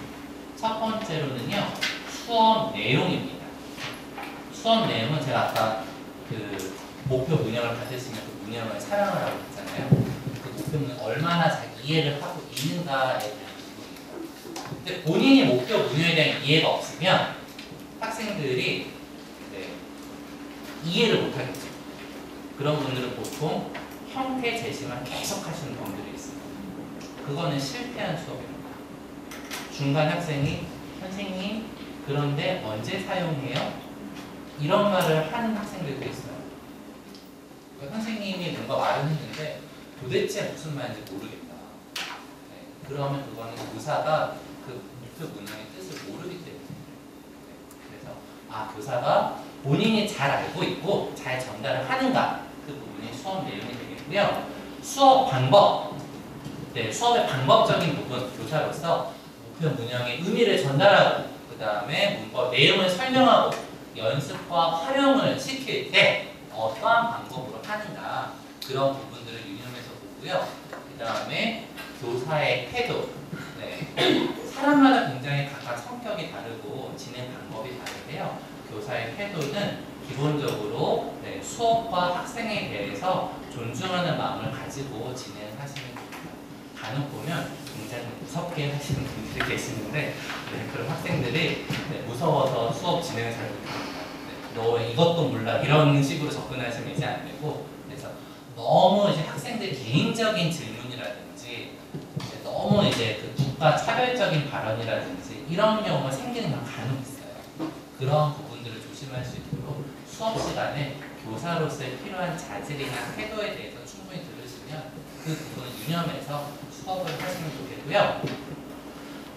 첫 번째로는요, 수업 내용입니다. 수업 내용은 제가 아까 그 목표 문형을 받으시면 그 문형을 사랑을 하고 있잖아요. 그 목표는 얼마나 잘 이해를 하고 있는가에 대한 부분입니다. 근데 본인이 목표 문형에 대한 이해가 없으면 학생들이 이해를 못하겠죠. 그런 분들은 보통 형태 제시만 계속 하시는 분들이 있습니다. 그거는 실패한 수업입니다. 중간 학생이 선생님 그런데 언제 사용해요? 이런 말을 하는 학생들도 있어요. 그러니까 선생님이 뭔가 말을 했는데 도대체 무슨 말인지 모르겠다. 그러면 그거는 교사가 그 목표 문항의 뜻을 모르기 때문에 그래서 교사가 본인이 잘 알고 있고 잘 전달을 하는가 그 부분이 수업 내용이 되겠고요. 수업 방법, 수업의 방법적인 부분 교사로서 목표 문형의 의미를 전달하고 그 다음에 문법 내용을 설명하고 연습과 활용을 시킬 때 어떠한 방법으로 하는가 그런 부분들을 유념해서 보고요. 그 다음에 교사의 태도, 사람마다 굉장히 각각 성격이 다르고 진행 방법이 다른데요. 교사의 태도는 기본적으로 수업과 학생에 대해서 존중하는 마음을 가지고 진행하시면 됩니다. 간혹 보면 굉장히 무섭게 하시는 분들이 계시는데 그런 학생들이 무서워서 수업 진행을 잘 못합니다. 너 이것도 몰라 이런 식으로 접근하시면 이제 안 되고 그래서 너무 이제 학생들 개인적인 질문이라든지 너무 이제 그 국가 차별적인 발언이라든지 이런 경우가 생기는 건 간혹 있어요. 그런 부분들을 조심할 수 있도록 수업 시간에 교사로서의 필요한 자질이나 태도에 대해서 충분히 들으시면 그 부분을 유념해서 수업을 하시면 좋겠고요.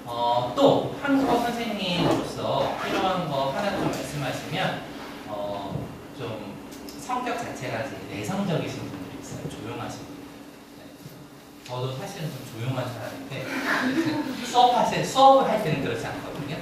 또 한국어 선생님으로서 필요한 거 하나 좀 말씀하시면 좀 성격 자체가 이제 내성적이신 분들이 있어요. 조용하신 분들. 네. 저도 사실은 좀 조용한 사람인데 수업을 할 때는 그렇지 않거든요. 네.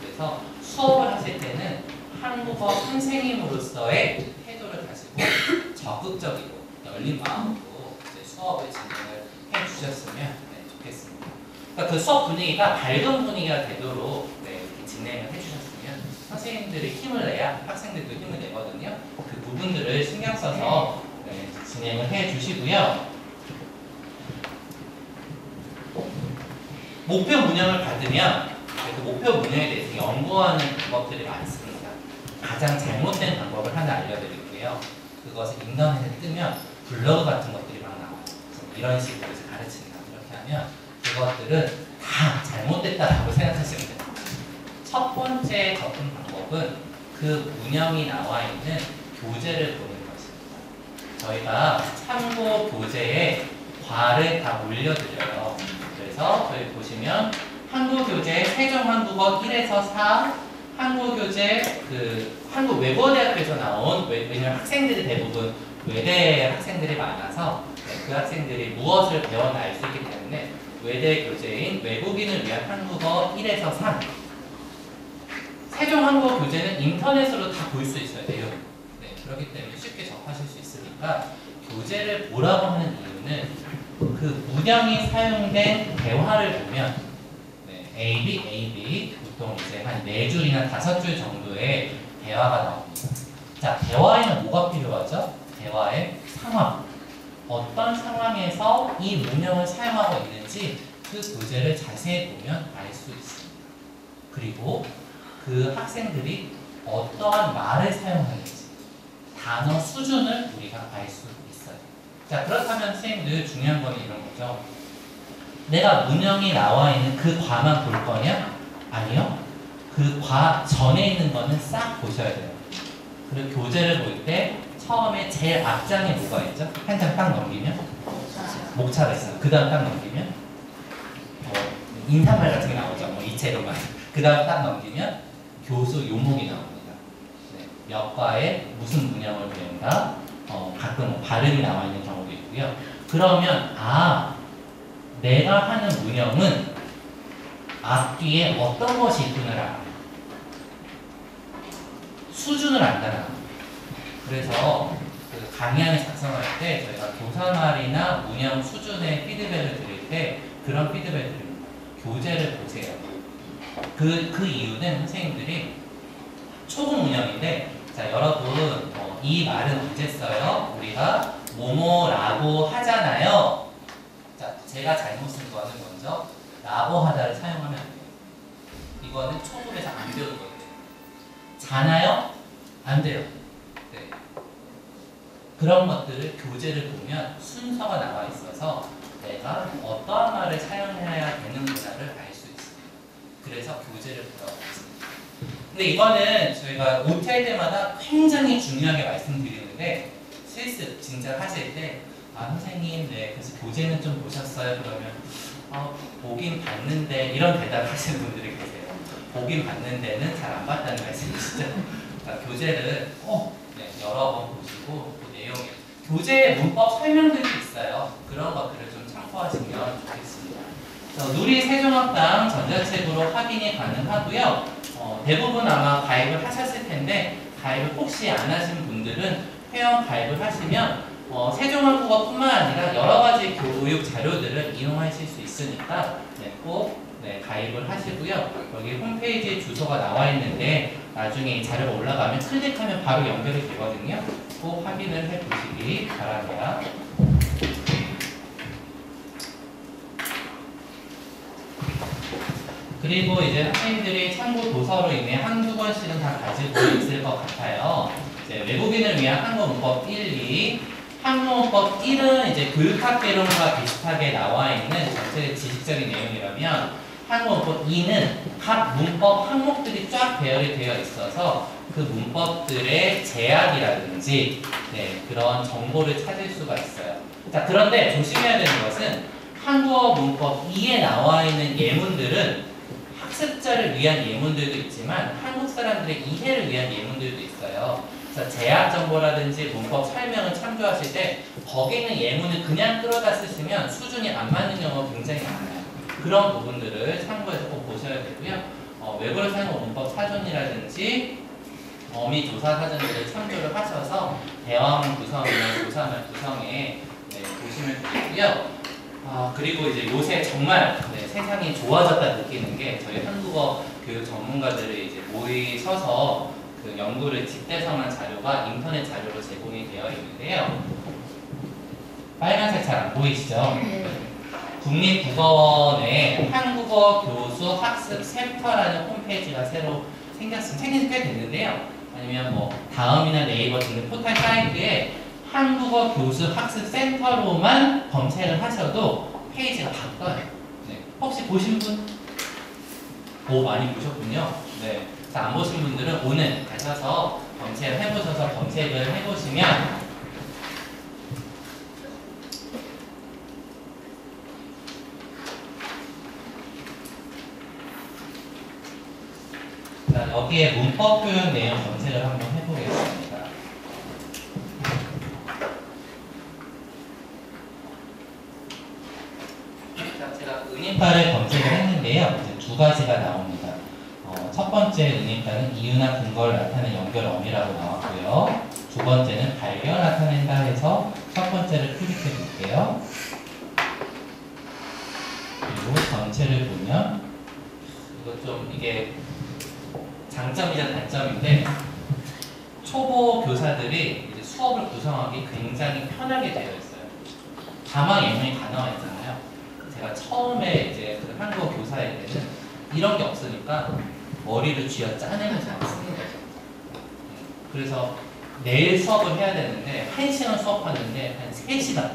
그래서 수업을 하실 때는 한국어 선생님으로서의 태도를 가지고 적극적이고 열린 마음으로 이제 수업을 진행을 해주셨으면 좋겠습니다. 그러니까 그 수업 분위기가 밝은 분위기가 되도록 이렇게 진행을 해주셨으면 선생님들이 힘을 내야 학생들도 힘을 내거든요. 그 부분들을 신경 써서 진행을 해주시고요. 목표 문형을 받으면 그 목표 문형에 대해서 연구하는 방법들이 많습니다. 가장 잘못된 방법을 하나 알려드릴게요. 그것을 인터넷에 뜨면 블로그 같은 것들이 막 나와요. 이런 식으로 가르친다. 이렇게 하면 그것들은 다 잘못됐다라고 생각하시면 돼요. 첫 번째 접근 방법은 그 문형이 나와 있는 교재를 보는 것입니다. 저희가 참고 교재에 괄을 다 올려드려요. 그래서 저희 보시면 한국교재 세종한국어 1에서 4, 한국교재 한국외국어대학교에서 나온 왜냐면 학생들이 대부분 외대 학생들이 많아서 그 학생들이 무엇을 배웠나 알 수 있기 때문에 외대 교재인 외국인을 위한 한국어 1에서 3 세종한국어 교재는 인터넷으로 다 볼 수 있어요. 내용. 그렇기 때문에 쉽게 접하실 수 있으니까 교재를 보라고 하는 이유는 그 문형이 사용된 대화를 보면 A, B 보통 이제 한 4줄이나 5줄 정도의 대화가 나옵니다. 자, 대화에는 뭐가 필요하죠? 대화의 상황. 어떤 상황에서 이 문형을 사용하고 있는지 그 교재를 자세히 보면 알 수 있습니다. 그리고 그 학생들이 어떠한 말을 사용하는지 단어 수준을 우리가 알 수 있어요. 자, 그렇다면 선생님들 중요한 건 이런 거죠. 내가 문형이 나와 있는 그 과만 볼 거냐? 아니요. 그 과 전에 있는 거는 싹 보셔야 돼요. 그리고 교재를 볼 때 처음에 제일 앞장에 뭐가 있죠? 한 장 딱 넘기면 목차가 있어요. 그 다음 딱 넘기면 인사말 같은 게 나오죠. 이체로만. 그 다음 딱 넘기면 교수 요목이 나옵니다. 몇 과에 무슨 문형을 배운다. 가끔 발음이 나와 있는 경우도 있고요. 그러면 내가 하는 문형은 앞뒤에 어떤 것이 있구나 알아요. 수준을 안다는 겁니다. 그래서 그 강의안을 작성할 때 저희가 교사말이나 문형 수준의 피드백을 드릴 때 그런 피드백을 드립니다. 교재를 보세요. 그 이유는 선생님들이 초급 문형인데 자 여러분 이 말은 언제 써요? 우리가 뭐뭐라고 하잖아요. 자 제가 잘못 쓴 거는 먼저 라고 하다를 사용하면 안 돼요. 이거는 초급에서 안 배우는 거예요. 자나요? 안 돼요. 네. 그런 것들을 교재를 보면 순서가 나와 있어서 내가 어떠한 말을 사용해야 되는구나를 알 수 있습니다. 그래서 교재를 보라고 했습니다. 근데 이거는 저희가 OT 할 때마다 굉장히 중요하게 말씀드리는데 실습 진짜 하실 때 선생님 그래서 교재는 좀 보셨어요? 그러면 보긴 봤는데 이런 대답을 하시는 분들이 계세요. 보긴 봤는데는 잘 안 봤다는 말씀이시죠? 그러니까 교재를 여러 번 보시고 그 내용에 교재의 문법 설명들이 있어요. 그런 것들을 좀 참고하시면 좋겠습니다. 누리 세종학당 전자책으로 확인이 가능하고요. 대부분 아마 가입을 하셨을 텐데 가입을 혹시 안 하신 분들은 회원 가입을 하시면 세종한국어뿐만 아니라 여러 가지 교육 자료들을 이용하실 수 있으니까 꼭 가입을 하시고요. 여기 홈페이지 주소가 나와 있는데 나중에 이 자료가 올라가면 클릭하면 바로 연결이 되거든요. 꼭 확인을 해 보시기 바랍니다. 그리고 이제 학생들이 참고 도서로 인해 한두 권씩은 다 가지고 있을 것 같아요. 이제 외국인을 위한 한국 문법 1, 2 한국문법 1은 이제 교육학개론과 비슷하게 나와 있는 전체 지식적인 내용이라면 한국문법 2는 각 문법 항목들이 쫙 배열이 되어 있어서 그 문법들의 제약이라든지 그런 정보를 찾을 수가 있어요. 자, 그런데 조심해야 되는 것은 한국어 문법 2에 나와 있는 예문들은 학습자를 위한 예문들도 있지만 한국 사람들의 이해를 위한 예문들도 있어요. 그래서 제약 정보라든지 문법 설명을 참조하실 때 거기 있는 예문을 그냥 끌어다 쓰시면 수준이 안 맞는 경우가 굉장히 많아요. 그런 부분들을 참고해서 꼭 보셔야 되고요. 외국어 사용 문법 사전이라든지 어미 조사 사전들을 참조를 하셔서 대화문 구성이나 조사문 구성에 보시면 되고요. 그리고 이제 요새 정말 세상이 좋아졌다 느끼는 게 저희 한국어 교육 전문가들이 이제 모이셔서 그 연구를 집대성한 자료가 인터넷 자료로 제공이 되어 있는데요. 빨간색 잘 안 보이시죠? 국립국어원의 한국어 교수 학습 센터라는 홈페이지가 새로 생긴 지 꽤 됐는데요. 아니면 뭐 다음이나 네이버 등등 포털 사이트에 한국어 교수 학습 센터로만 검색을 하셔도 페이지가 바뀌어요. 혹시 보신 분? 오, 많이 보셨군요. 네. 자, 안 보신 분들은 오늘 가셔서 검색을 해보셔서 검색을 해보시면 자, 여기에 문법 교육 내용 검색을 한번 해보겠습니다. 자, 제가 은인파를 검색을 했는데요. 이제 두 가지가 나옵니다. 첫 번째 은인파는 이유나 근거를 나타내는 연결 어미라고 나왔고요. 두 번째는 발견 나타낸다 해서 첫 번째를 클릭해 볼게요. 그리고 전체를 보면 이거 좀 이게 장점이자 단점인데 초보 교사들이 이제 수업을 구성하기 굉장히 편하게 되어 있어요. 자막 예문이 다 나와 있잖아요. 제가 처음에 이제 그 한국어 교사일 때는 이런 게 없으니까 머리를 쥐어 짜내면서 쓰는 거죠. 그래서 내일 수업을 해야 되는데 1시간 수업하는데 한 3시간.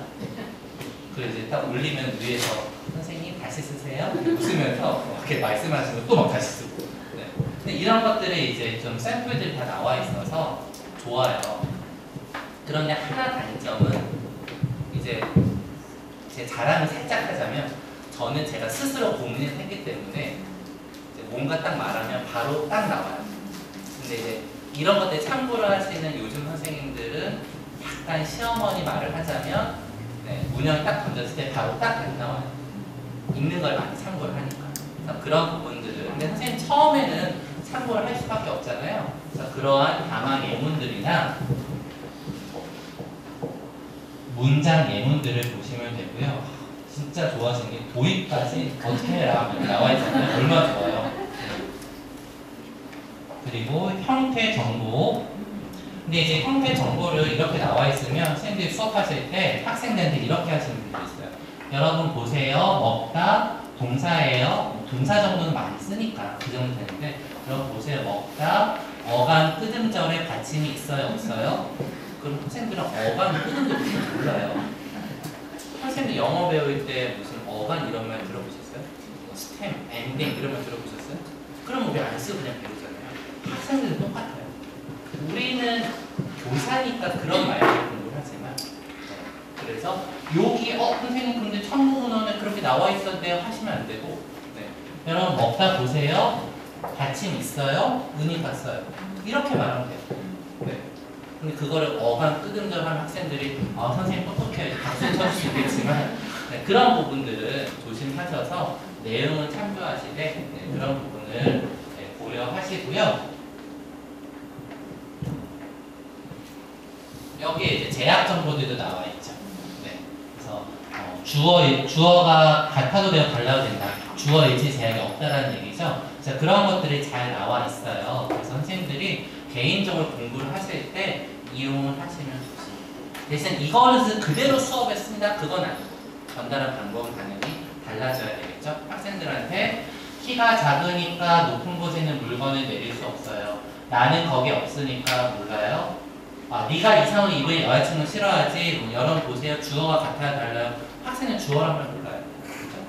그래서 이제 딱 올리면 위에서 선생님 다시 쓰세요. 웃으면서 이렇게 말씀하시면 또 막 다시 쓰고. 네. 근데 이런 것들이 이제 좀 샘플들이 다 나와 있어서 좋아요. 그런데 하나 단점은 이제 제 자랑을 살짝 하자면 저는 제가 스스로 고민을 했기 때문에 뭔가 딱 말하면 바로 딱 나와요. 근데 이제 이런 것들 참고를 할 수 있는 요즘 선생님들은 약간 시어머니 말을 하자면 문형 딱 던졌을 때 바로 딱 안 나와요. 읽는 걸 많이 참고를 하니까. 그래서 그런 부분들을 근데 선생님 처음에는 참고를 할 수밖에 없잖아요. 그래서 그러한 다만 예문들이나 문장 예문들을 보시면 되고요. 진짜 좋아하시는 게 도입까지 어떻게 해라 나와 있잖아요. 얼마나 좋아요. 그리고 형태 정보. 근데 이제 형태 정보를 이렇게 나와 있으면 선생님들이 수업하실 때 학생들한테 이렇게 하시는 분들이 있어요. 여러분 보세요. 먹다 동사예요. 동사 정도는 많이 쓰니까 그 정도 되는데 여러분 보세요. 먹다 어간 끄듬절에 받침이 있어요 없어요? 그럼 학생들은 어간 끄듬절 무슨 몰라요. 선생님들 영어 배울 때 무슨 어간 이런 말 들어보셨어요? 스템, 엔딩 이런 말 들어보셨어요? 그럼 우리 안 쓰고 그냥 배우잖아요. 학생들은 똑같아요. 우리는 교사니까 그런 말을 공부를 하지만 그래서 여기 선생님 근데 청구문헌에 그렇게 나와 있었는데요 하시면 안 되고 여러분 먹다 보세요. 받침 있어요? 은이 봤어요. 이렇게 말하면 돼요. 근데 그거를 어간 끄듬절하는 학생들이 선생님 똑똑해요. 박수 쳐줄 수 있겠지만 그런 부분들을 조심하셔서 내용을 참조하시되 그런 부분을 고려하시고요. 여기에 이제 제약 정보들도 나와 있죠. 그래서 주어가 같아도 되고 달라도 된다. 주어 일치 제약이 없다라는 얘기죠. 그래서 그런 것들이 잘 나와 있어요. 그래서 선생님들이 개인적으로 공부를 하실 때 이용을 하시면 좋습니다. 대신 이거는 그대로 수업에 씁니다. 그건 아니고 전달한 방법은 당연히 달라져야 되겠죠. 학생들한테 키가 작으니까 높은 곳에 있는 물건을 내릴 수 없어요. 나는 거기 없으니까 몰라요. 네가 이상을 입으니 여자친구 싫어하지. 여러분 보세요. 주어가 같아야 달라요. 학생은 주어란 말 몰라요. 그렇죠?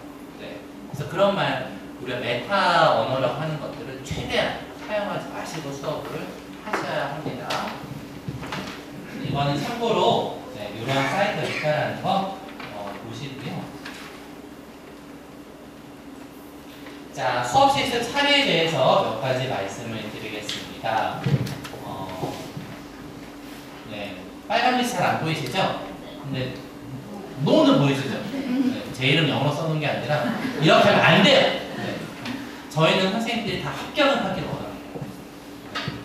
그래서 그런 말 우리가 메타 언어라고 하는 것들을 최대한 사용하지 마시고 수업을 하셔야 합니다. 이거는 참고로 이런 사이트가 있다라는 거 보시고요. 자, 수업 실습 사례에 대해서 몇 가지 말씀을 드리겠습니다. 네, 빨간 글씨 잘 안 보이시죠? 근데 노는 보이시죠? 네, 제 이름 영어로 써놓은 게 아니라 이렇게 하면 안 돼요. 네. 저희는 선생님들이 다 합격을 하기를 원합니다.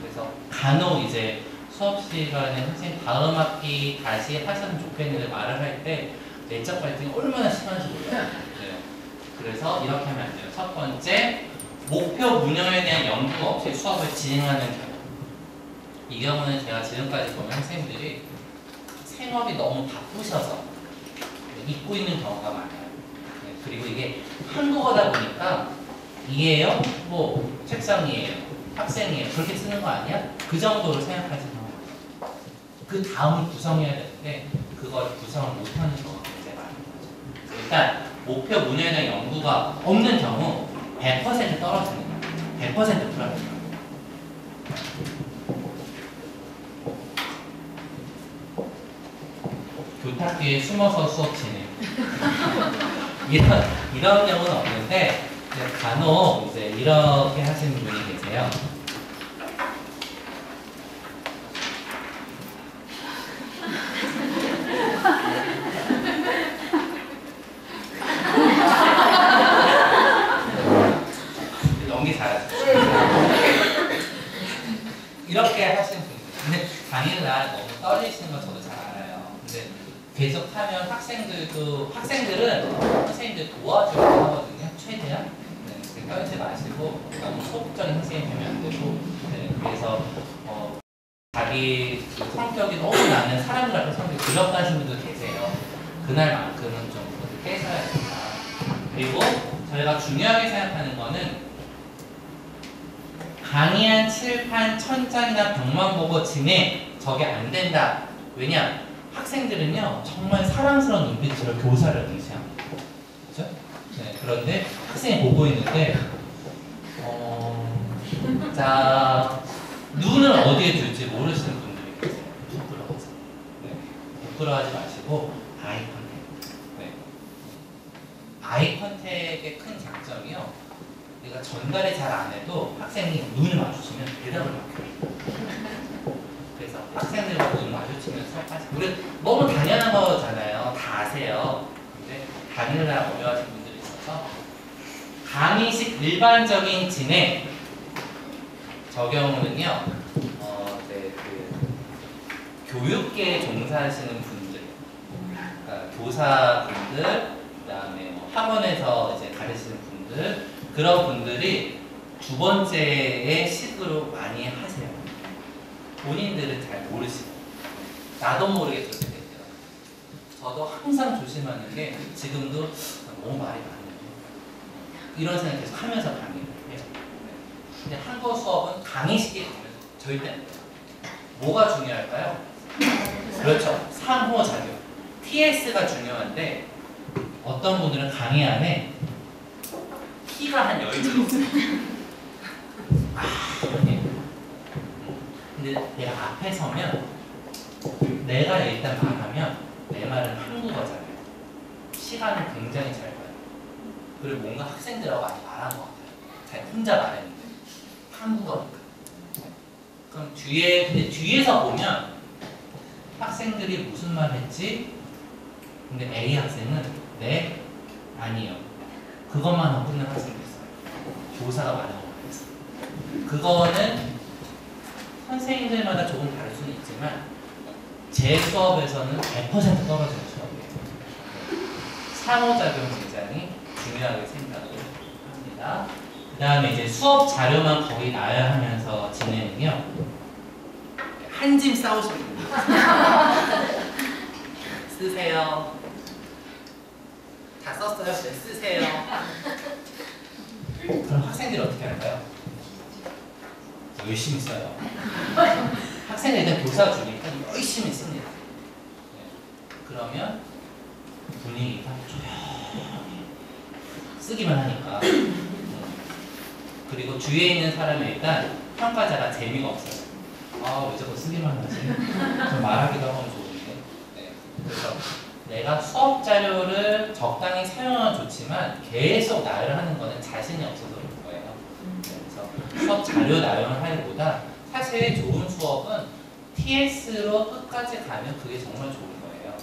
그래서 간혹 이제 수업 시간에 선생님 다음 학기 다시 하셨으면 좋겠는데 말을 할 때 내적 갈등이 얼마나 심한지 몰라요. 네. 그래서 이렇게 하면 안 돼요. 첫 번째, 목표 문형에 대한 연구 없이 수업을 진행하는 경우. 이 경우는 제가 지금까지 보면 선생님들이 생업이 너무 바쁘셔서 잊고 있는 경우가 많아요. 네. 그리고 이게 한국어다 보니까 이에요? 뭐 책상이에요? 학생이에요? 그렇게 쓰는 거 아니야? 그 정도로 생각하지 마. 그 다음을 구성해야 되는데 그걸 구성을 못하는 경우가 굉장히 많은 거죠. 일단 목표 문제에 대한 연구가 없는 경우 100% 떨어집니다. 100% 불합니다. 교탁 뒤에 숨어서 수업 진행. 이런 경우는 없는데 간혹 이제 이렇게 하시는 분이 계세요. 연기 잘하죠. 이렇게 하시는 분들. 근데 당일날 너무 떨리시는 거 저도 잘 알아요. 근데 계속 하면 학생들은 선생님들 도와주려고 하거든요. 최대한. 네, 떨지 마시고 너무 소극적인 선생님이 되면 안 되고. 네, 그래서 자기 성격이 너무 나는 사람들 앞에 성격이 두렵다는 분들도 계세요. 그날만큼은 좀 그걸 깨셔야 된다. 그리고 저희가 중요하게 생각하는 거는 강의한 칠판, 천장이나 벽만 보고 진행, 저게 안 된다. 왜냐? 학생들은요 정말 사랑스러운 눈빛으로 교사를 응시합니다. 그렇죠? 네, 그런데 학생이 보고 있는데 자 눈을 어디에 둘지 모르시는 분들이 계세요. 부끄러워서. 네, 부끄러워하지 마시고 아이 컨택. 네. 아이 컨택의 큰 장점이요. 내가 전달이 잘 안 해도 학생이 눈을 마주치면 대답을 막 해요. 그래서 학생들과 눈 마주치면서 우리 너무 당연한 거잖아요. 다 아세요. 근데 당일날 어려워하시는 분들이 있어서 강의식 일반적인 진행 저 경우는요. 교육계에 종사하시는 분들, 그러니까 교사분들, 그다음에 학원에서 이제 가르치는 분들, 그런 분들이 두 번째의 식으로 많이 하세요. 본인들은 잘 모르시고 나도 모르게 그렇게 되죠. 저도 항상 조심하는 게 지금도 너무 말이 많네요. 이런 생각 계속 하면서 강의를 해요. 근데 한국 수업은 강의식이 되면 절대 안 돼요. 뭐가 중요할까요? 그렇죠. 상호작용. TS가 중요한데 어떤 분들은 강의 안에 T가 한 10개 있어요. 근데 내가 앞에 서면 내가 일단 말하면 내 말은 한국어잖아요. 시간은 굉장히 잘 가요. 그리고 뭔가 학생들하고 많이 말한 것 같아요. 잘 혼자 말했는데 한국어니까. 그럼 근데 뒤에서 보면 학생들이 무슨 말 했지? 근데 A 학생은 네? 아니요. 그것만 하고 있는 학생도 있어요. 교사가 많은 거 같아요. 그거는 선생님들마다 조금 다를 수는 있지만 제 수업에서는 100% 떨어지는 수업이에요. 상호작용 굉장히 중요하게 생각을 합니다. 그 다음에 이제 수업 자료만 거의 나열하면서 진행은요. 한 짐 싸우시면 됩니다. 쓰세요. 다 썼어요? 네, 쓰세요. 그럼 학생들이 어떻게 할까요? 열심히 써요. 학생들이 일단 교사가 주니까 열심히 씁니다. 네. 그러면 분위기가 조용히 쓰기만 하니까. 그리고 주위에 있는 사람이 일단 평가자가 재미가 없어요. 왜 자꾸 쓰기만 하지? 좀 말하기도 하면 좋은데. 네. 그래서 내가 수업 자료를 적당히 사용하면 좋지만 계속 나열하는 거는 자신이 없어서 수업 자료 나열을 하기보다 사실 좋은 수업은 TS로 끝까지 가면 그게 정말 좋은 거예요.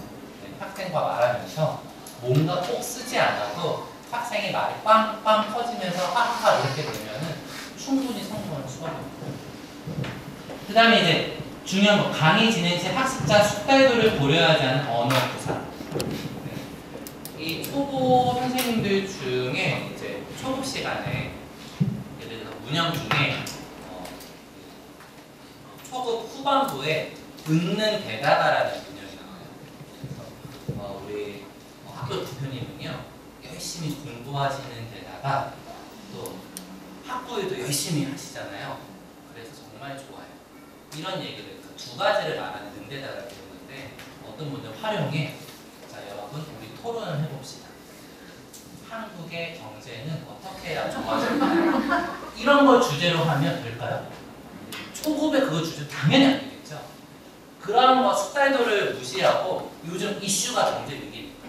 네, 학생과 말하면서 뭔가 꼭 쓰지 않아도 학생의 말이 빵빵 터지면서 하하 이렇게 되면은 충분히 성공하는 수업입니다. 그 다음에 이제 중요한 거, 강의 진행 시 학습자 숙달도를 고려하지 않은 언어 구사. 네. 이 초보 선생님들 중에 이제 초급 시간에 예를 들어 운영 중에 초급 후반부에 듣는 데다가라는 운영이 나와요. 그래서 우리 학교 대표님은요 열심히 공부하시는 데다가 또 학부에도 열심히 하시잖아요. 그래서 정말 좋아요. 이런 얘기를 두 가지를 말하는 는데다가 배우는데 어떤 분들 활용해. 자 여러분 우리 토론을 해봅시다. 한국의 경제는 어떻게 해야 좋아질까요? 이런 걸 주제로 하면 될까요? 초급에 그거 주제 당연히 안 되겠죠. 그런 거 숙달도를 무시하고 요즘 이슈가 경제 위기니까.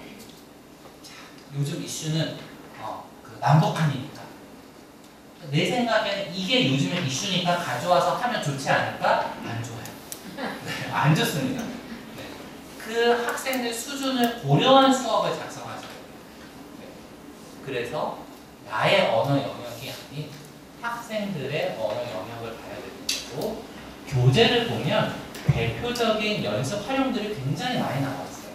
자, 요즘 이슈는 그 남북한이니까. 내 생각에는 이게 요즘의 이슈니까 가져와서 하면 좋지 않을까? 안 좋아요. 네, 안 좋습니다. 네. 그 학생들 수준을 고려한 수업을 작성하셔야 돼요. 네. 그래서 나의 언어 영역이 아닌 학생들의 언어 영역을 봐야 되는 거고, 교재를 보면 대표적인 연습 활용들이 굉장히 많이 나와 있어요.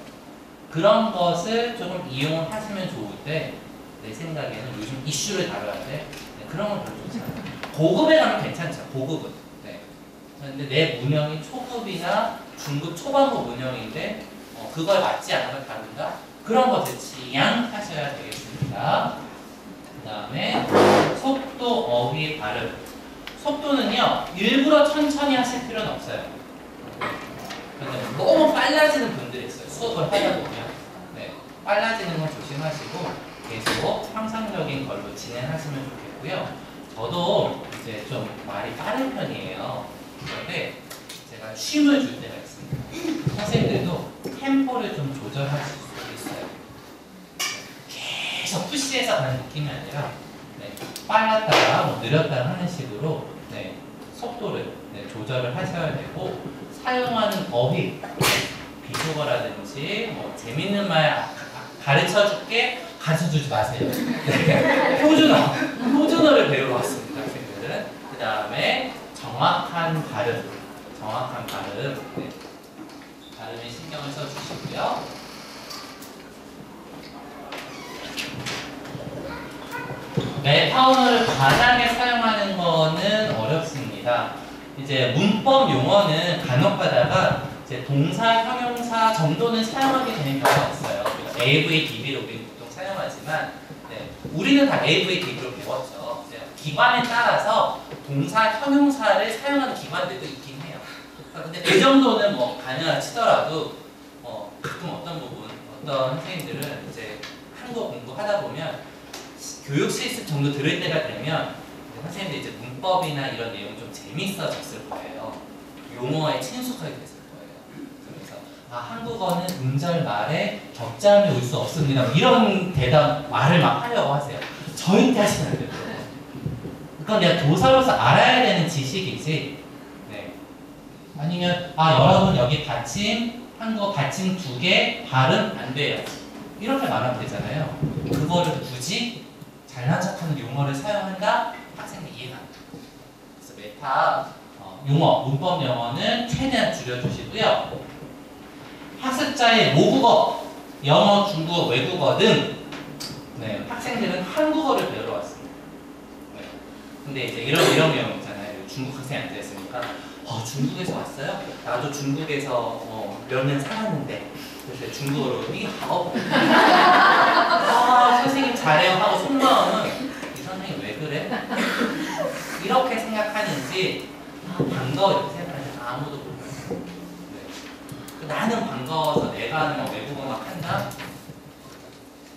그런 것을 조금 이용하시면 좋은데 내 생각에는 요즘 이슈를 다뤄야 돼. 네, 그런 건 별로 좋지 않아요. 고급에 가면 괜찮죠. 고급은. 네. 근데 내 문형이 초급이나 중급 초반부 문형인데 그걸 맞지 않은 걸 다룬다? 그런 것을 지양하셔야 되겠습니다. 그 다음에 속도, 어휘, 발음. 속도는요 일부러 천천히 하실 필요는 없어요. 근데 너무 빨라지는 분들이 있어요. 수업을 하다 보면. 네, 빨라지는 건 조심하시고 계속 상상적인 걸로 진행하시면 좋겠고요. 저도 이제 좀 말이 빠른 편이에요. 그런데 제가 쉼을 줄 때가 있습니다. 선생님들도 템포를 좀 조절하실 수 있어요. 계속 푸시해서 가는 느낌이 아니라 빨랐다가 뭐 느렸다가 하는 식으로 속도를 조절을 하셔야 되고, 사용하는 어휘, 비속어라든지 뭐 재밌는 말 가르쳐 줄게 가르쳐 주지 마세요. 표준어를 배우러 왔습니다, 학생들은. 그 다음에 정확한 발음, 발음에 신경을 써주시고요. 메타 언어를 과하게 사용하는 거는 어렵습니다. 이제 문법 용어는 간혹 가다가 이제 동사, 형용사 정도는 사용하게 되는 경우가 있어요. AV, DB로 우리는 보통 사용하지만 우리는 다 AV, DB로 배웠죠. 기관에 따라서 동사, 형용사를 사용하는 기관들도 있긴 해요. 근데 그 정도는 뭐 가능하 치더라도 가끔 어떤 선생님들은 이제 한국어 공부하다 보면 교육 실습 정도 들을 때가 되면 선생님들 이제 문법이나 이런 내용 좀 재밌어졌을 거예요. 용어에 친숙하게 됐을 거예요. 그래서 한국어는 음절 말에 격자음이 올 수 없습니다. 이런 대답 말을 막 하려고 하세요. 절대 하시면 안 돼요. 그건 내가 교사로서 알아야 되는 지식이지. 네. 아니면 여러분 여기 받침 한국어 받침 2개 발음 안 돼요. 이렇게 말하면 되잖아요. 그거를 굳이 잘난 척하는 용어를 사용한다? 학생이 이해가 안 돼요. 그래서 메타 용어, 문법 영어는 최대한 줄여주시고요. 학습자의 모국어, 영어, 중국어, 외국어 등 학생들은 한국어를 배우러 왔습니다. 근데 이제 이런 경우 있잖아요. 중국 학생이 앉아있으니까 중국에서 왔어요? 나도 중국에서 몇 년 살았는데 그래서 중국어로 니하오 선생님 잘해요 하고 속마음은 이 선생님 왜 그래? 이렇게 생각하는지 반가워 이렇게 생각하는지 아무도 몰라요. 나는 반가워서 내가 하는 외국어 막 한다?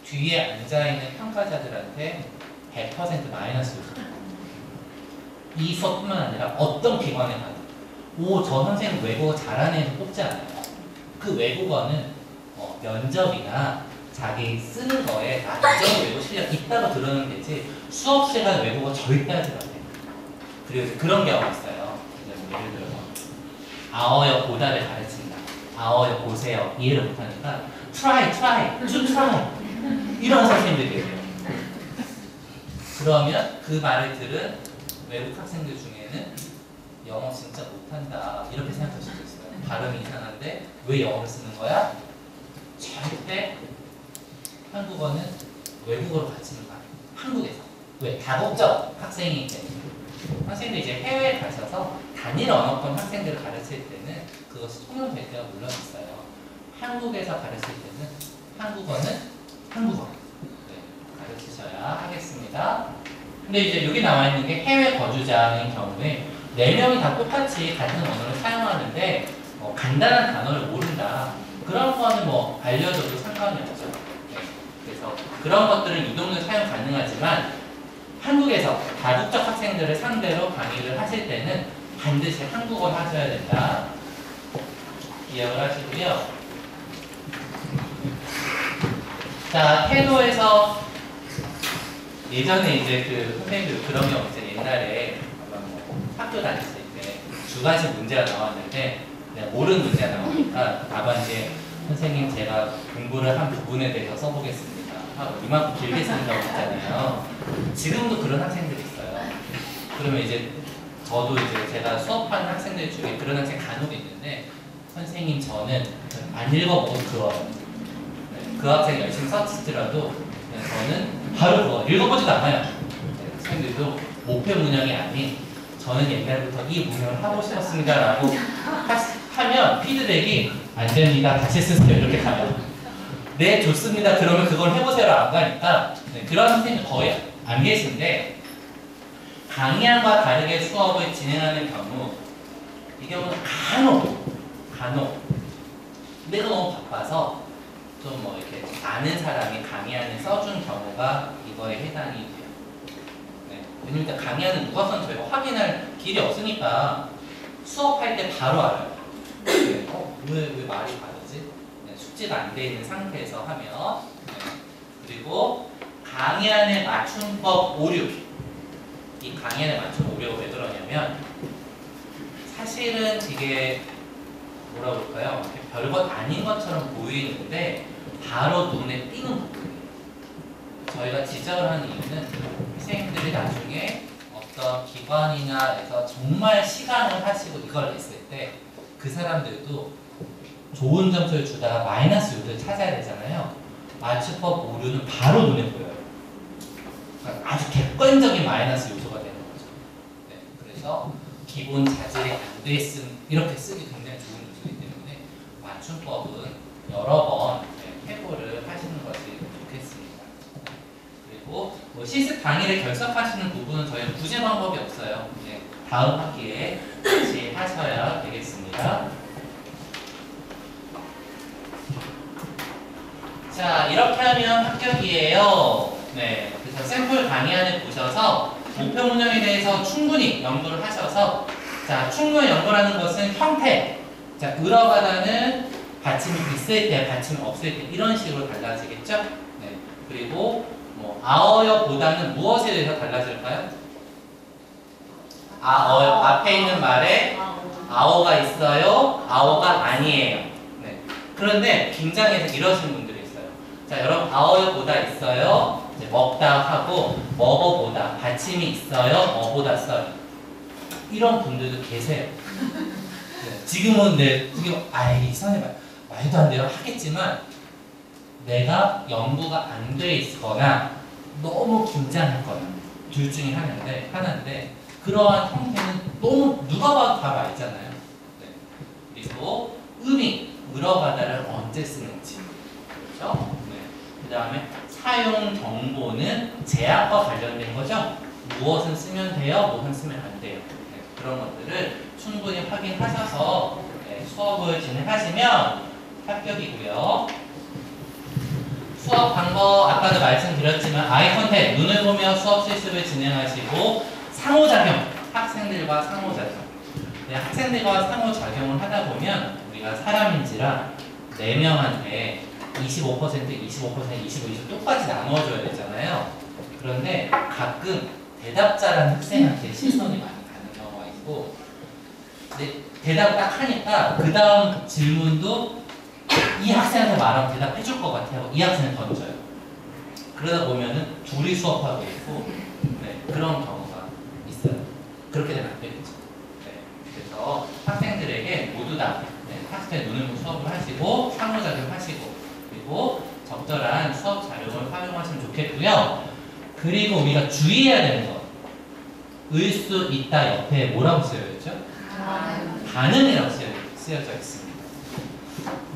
뒤에 앉아있는 평가자들한테 100% 마이너스 요소입니다. 이 수업뿐만 아니라 어떤 기관에 가도 저 선생님 외국어 잘하는 애들 뽑지 않아요. 그 외국어는 면접이나 자기 쓰는 거에 이 정도 외국어 실력 있다고 들으면 되지 수업 시간 외국어 절대 하지 마세요. 그리고 그런 경우가 있어요. 이제 뭐 예를 들어서 아어여 보다를 가르친다. 아어여 보세요. 이해를 못하니까 try, to try 이런 선생님들이 계세요. 그러면 그 말을 들은 외국 학생들 중에는 영어 진짜 못한다 이렇게 생각할 수도 있어요. 발음이 이상한데 왜 영어를 쓰는 거야? 절대 한국어는 외국어로 가르치는 거 아니에요. 한국에서. 왜? 다국적 학생이기 때문에. 학생들이 이제 해외에 가셔서 단일 언어권 학생들을 가르칠 때는 그것이 통용될 때가 물론 있어요. 한국에서 가르칠 때는 한국어는 한국어 가르치셔야 하겠습니다. 근데 이제 여기 나와 있는 게 해외 거주자인 경우에 4명이 다 똑같이 같은 언어를 사용하는데 간단한 단어를 모른다. 그런 거는 뭐 알려줘도 상관이 없죠. 네. 그래서 그런 것들은 유동적 사용 가능하지만 한국에서 다국적 학생들을 상대로 강의를 하실 때는 반드시 한국어를 하셔야 된다. 기억을 하시고요. 자, 태도에서 예전에 이제 그 선생님들 그런 경우 이제 옛날에 뭐 학교 다녔을 때 주관식 문제가 나왔는데 내가 모르는 문제가 나오니까 답안지에 선생님 제가 공부를 한 부분에 대해서 써보겠습니다 하고 이만큼 길게 쓴다고 했잖아요. 지금도 그런 학생들이 있어요. 그러면 이제 저도 이제 제가 수업하는 학생들 중에 그런 학생 간혹 있는데 선생님 저는 안 읽어보고 그어요. 네, 그 학생 열심히 서치더라도 저는 바로 그거 읽어보지도 않아요. 네, 학생들도 목표 문형이 아닌 저는 옛날부터 이 문형을 하고 싶었습니다 라고 하면 피드백이 안 됩니다. 다시 쓰세요. 이렇게 가요. 네, 좋습니다. 그러면 그걸 해보세요. 안 가니까 네, 그런 선생님은 거의 안 계신데 강의안과 다르게 수업을 진행하는 경우 이 경우는 간혹 내가 너무 바빠서 좀 뭐 이렇게 아는 사람이 강의안을 써준 경우가 이거에 해당이 돼요. 네. 왜냐면 강의안은 누가 썼는지 저희가 확인할 길이 없으니까 수업할 때 바로 알아요. 네. 왜 말이 다르지? 네. 숙지가 안 돼 있는 상태에서 하면 네. 그리고 강의안의 맞춤법 오류 이 강의안의 맞춤 오류가 왜 그러냐면 사실은 이게 뭐라 그럴까요? 별것 아닌 것처럼 보이는데 바로 눈에 띄는 부분이에요. 저희가 지적을 하는 이유는 학생들이 나중에 어떤 기관이나에서 정말 시간을 하시고 이걸 냈을 때 그 사람들도 좋은 점수를 주다가 마이너스 요소를 찾아야 되잖아요. 맞춤법 오류는 바로 눈에 보여요. 그러니까 아주 객관적인 마이너스 요소가 되는 거죠. 네, 그래서 기본 자질이 안 돼 있음 이렇게 쓰기 굉장히 좋은 요소이기 때문에 맞춤법은 여러 번 해고를 하시는 것이 좋겠습니다. 그리고 뭐 실습 강의를 결석하시는 부분은 저희는 구제 방법이 없어요. 네, 다음 학기에 다시 하셔야 되겠습니다. 자, 이렇게 하면 합격이에요. 네, 그래서 샘플 강의안을 보셔서 목표 문형에 대해서 충분히 연구를 하셔서 자, 충분히 연구라는 것은 형태. 자, 을어가다는 받침이 있을 때, 받침이 없을 때 이런 식으로 달라지겠죠? 네. 그리고 뭐 아어여보다는 무엇에 대해서 달라질까요? 아어여 앞에 있는 말에 아어가 있어요, 아어가 아니에요. 네. 그런데 긴장해서 이러시는 분들이 있어요. 자, 여러분 아어여보다 있어요. 이제 먹다 하고 먹어보다 받침이 있어요, 뭐보다 써요. 이런 분들도 계세요. 네. 지금은 지금 이 선생님 말도 안 돼요 하겠지만 내가 연구가 안 돼 있거나 너무 긴장했거나 둘 중에 하나인데 그러한 형태는 너무 누가 봐도 다 알잖아요. 네. 그리고 을어가다를 언제 쓰는지 그렇죠? 네. 그 다음에 사용 정보는 제약과 관련된 거죠. 무엇은 쓰면 돼요, 무엇은 쓰면 안 돼요. 네. 그런 것들을 충분히 확인하셔서 네, 수업을 진행하시면 합격이고요. 수업 방법 아까도 말씀드렸지만 아이 컨택, 눈을 보며 수업 실습을 진행하시고 상호작용, 학생들과 상호작용. 네, 학생들과 상호작용을 하다 보면 우리가 사람인지라 4명한테 25%, 25%, 25% 똑같이 나누어줘야 되잖아요. 그런데 가끔 대답자라는 학생한테 시선이 많이 가요. 거고, 근데 대답 딱 하니까 그 다음 질문도 이 학생한테 말하면 대답해 줄 것 같아요. 이 학생을 던져요. 그러다 보면은 둘이 수업하고 있고, 네, 그런 경우가 있어요. 그렇게 되면 안 되겠죠. 네, 그래서 학생들에게 모두 다 학생 눈을 보고 수업을 하시고 상호작용 하시고 그리고 적절한 수업 자료를 활용하시면 좋겠고요. 그리고 우리가 주의해야 되는 것, 을 수 있다 옆에 뭐라고 쓰여져 있죠? 가능이라고 쓰여져 있습니다.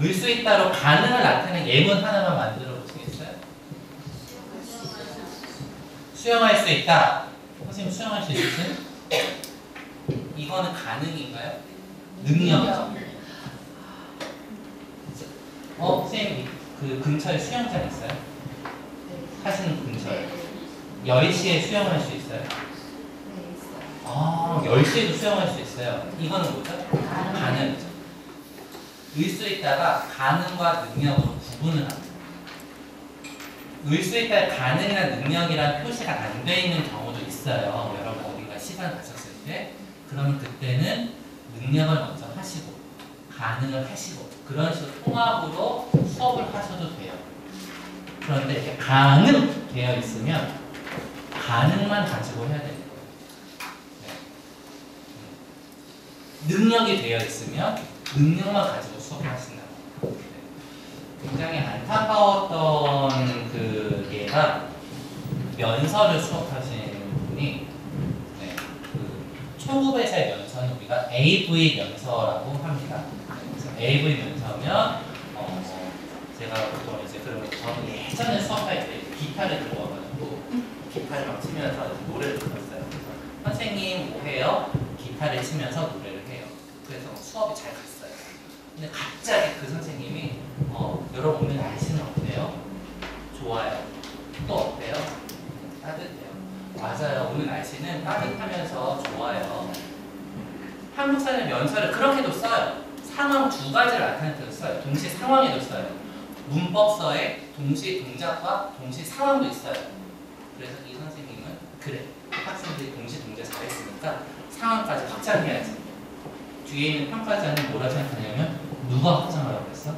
을 수 있다로 가능을 나타내는 예문 하나만 만들어 보시겠어요? 수영할 수 있다. 선생님 수영할 수 있으세요? 이거는 가능인가요? 능력이죠. 선생님 그 근처에 수영장 있어요? 하시는 근처에 10시에 수영할 수 있어요? 아, 10시에도 수영할 수 있어요. 이거는 뭐죠? 가능이죠. 을 수 있다가 가능과 능력으로 구분을 합니다. 을 수 있다 가능이나 능력이란 표시가 안 돼 있는 경우도 있어요. 여러분 어딘가 시간 가셨을 때 그러면 그때는 능력을 먼저 하시고 가능을 하시고 그런 식으로 통합으로 수업을 하셔도 돼요. 그런데 이렇게 가능 되어 있으면 가능만 가지고 해야 되는 거예요. 네. 능력이 되어 있으면 능력만 가지고 수업을 하신다는 거예요. 네. 굉장히 안타까웠던 그 예가 면서를 수업하시는 분이 네. 그 초급에서의 면서는 우리가 AV 면서라고 합니다. 그래서 AV 면서면 제가 보통 이제 그런 저는 예전에 수업할 때 기타를 들어와가지고 기타를 막 치면서 노래를 불렀어요. 그래서 선생님 뭐해요? 기타를 치면서 노래를 해요. 그래서 수업이 잘 갔어요. 근데 갑자기 그 선생님이 여러분 오늘 날씨는 어때요? 좋아요. 또 어때요? 따뜻해요. 맞아요. 오늘 날씨는 따뜻하면서 좋아요. 한국 사람 면서를 그렇게도 써요. 상황 두 가지를 나타낼 때도 써요. 동시 상황에도 써요. 문법서에 동시 동작과 동시 상황도 있어요. 그래서 이 선생님은 그래, 학생들이 동시 동작 잘했으니까 상황까지 확장해야지. 뒤에 있는 평가자는 뭐라 생각하냐면 누가 확장하라고 했어?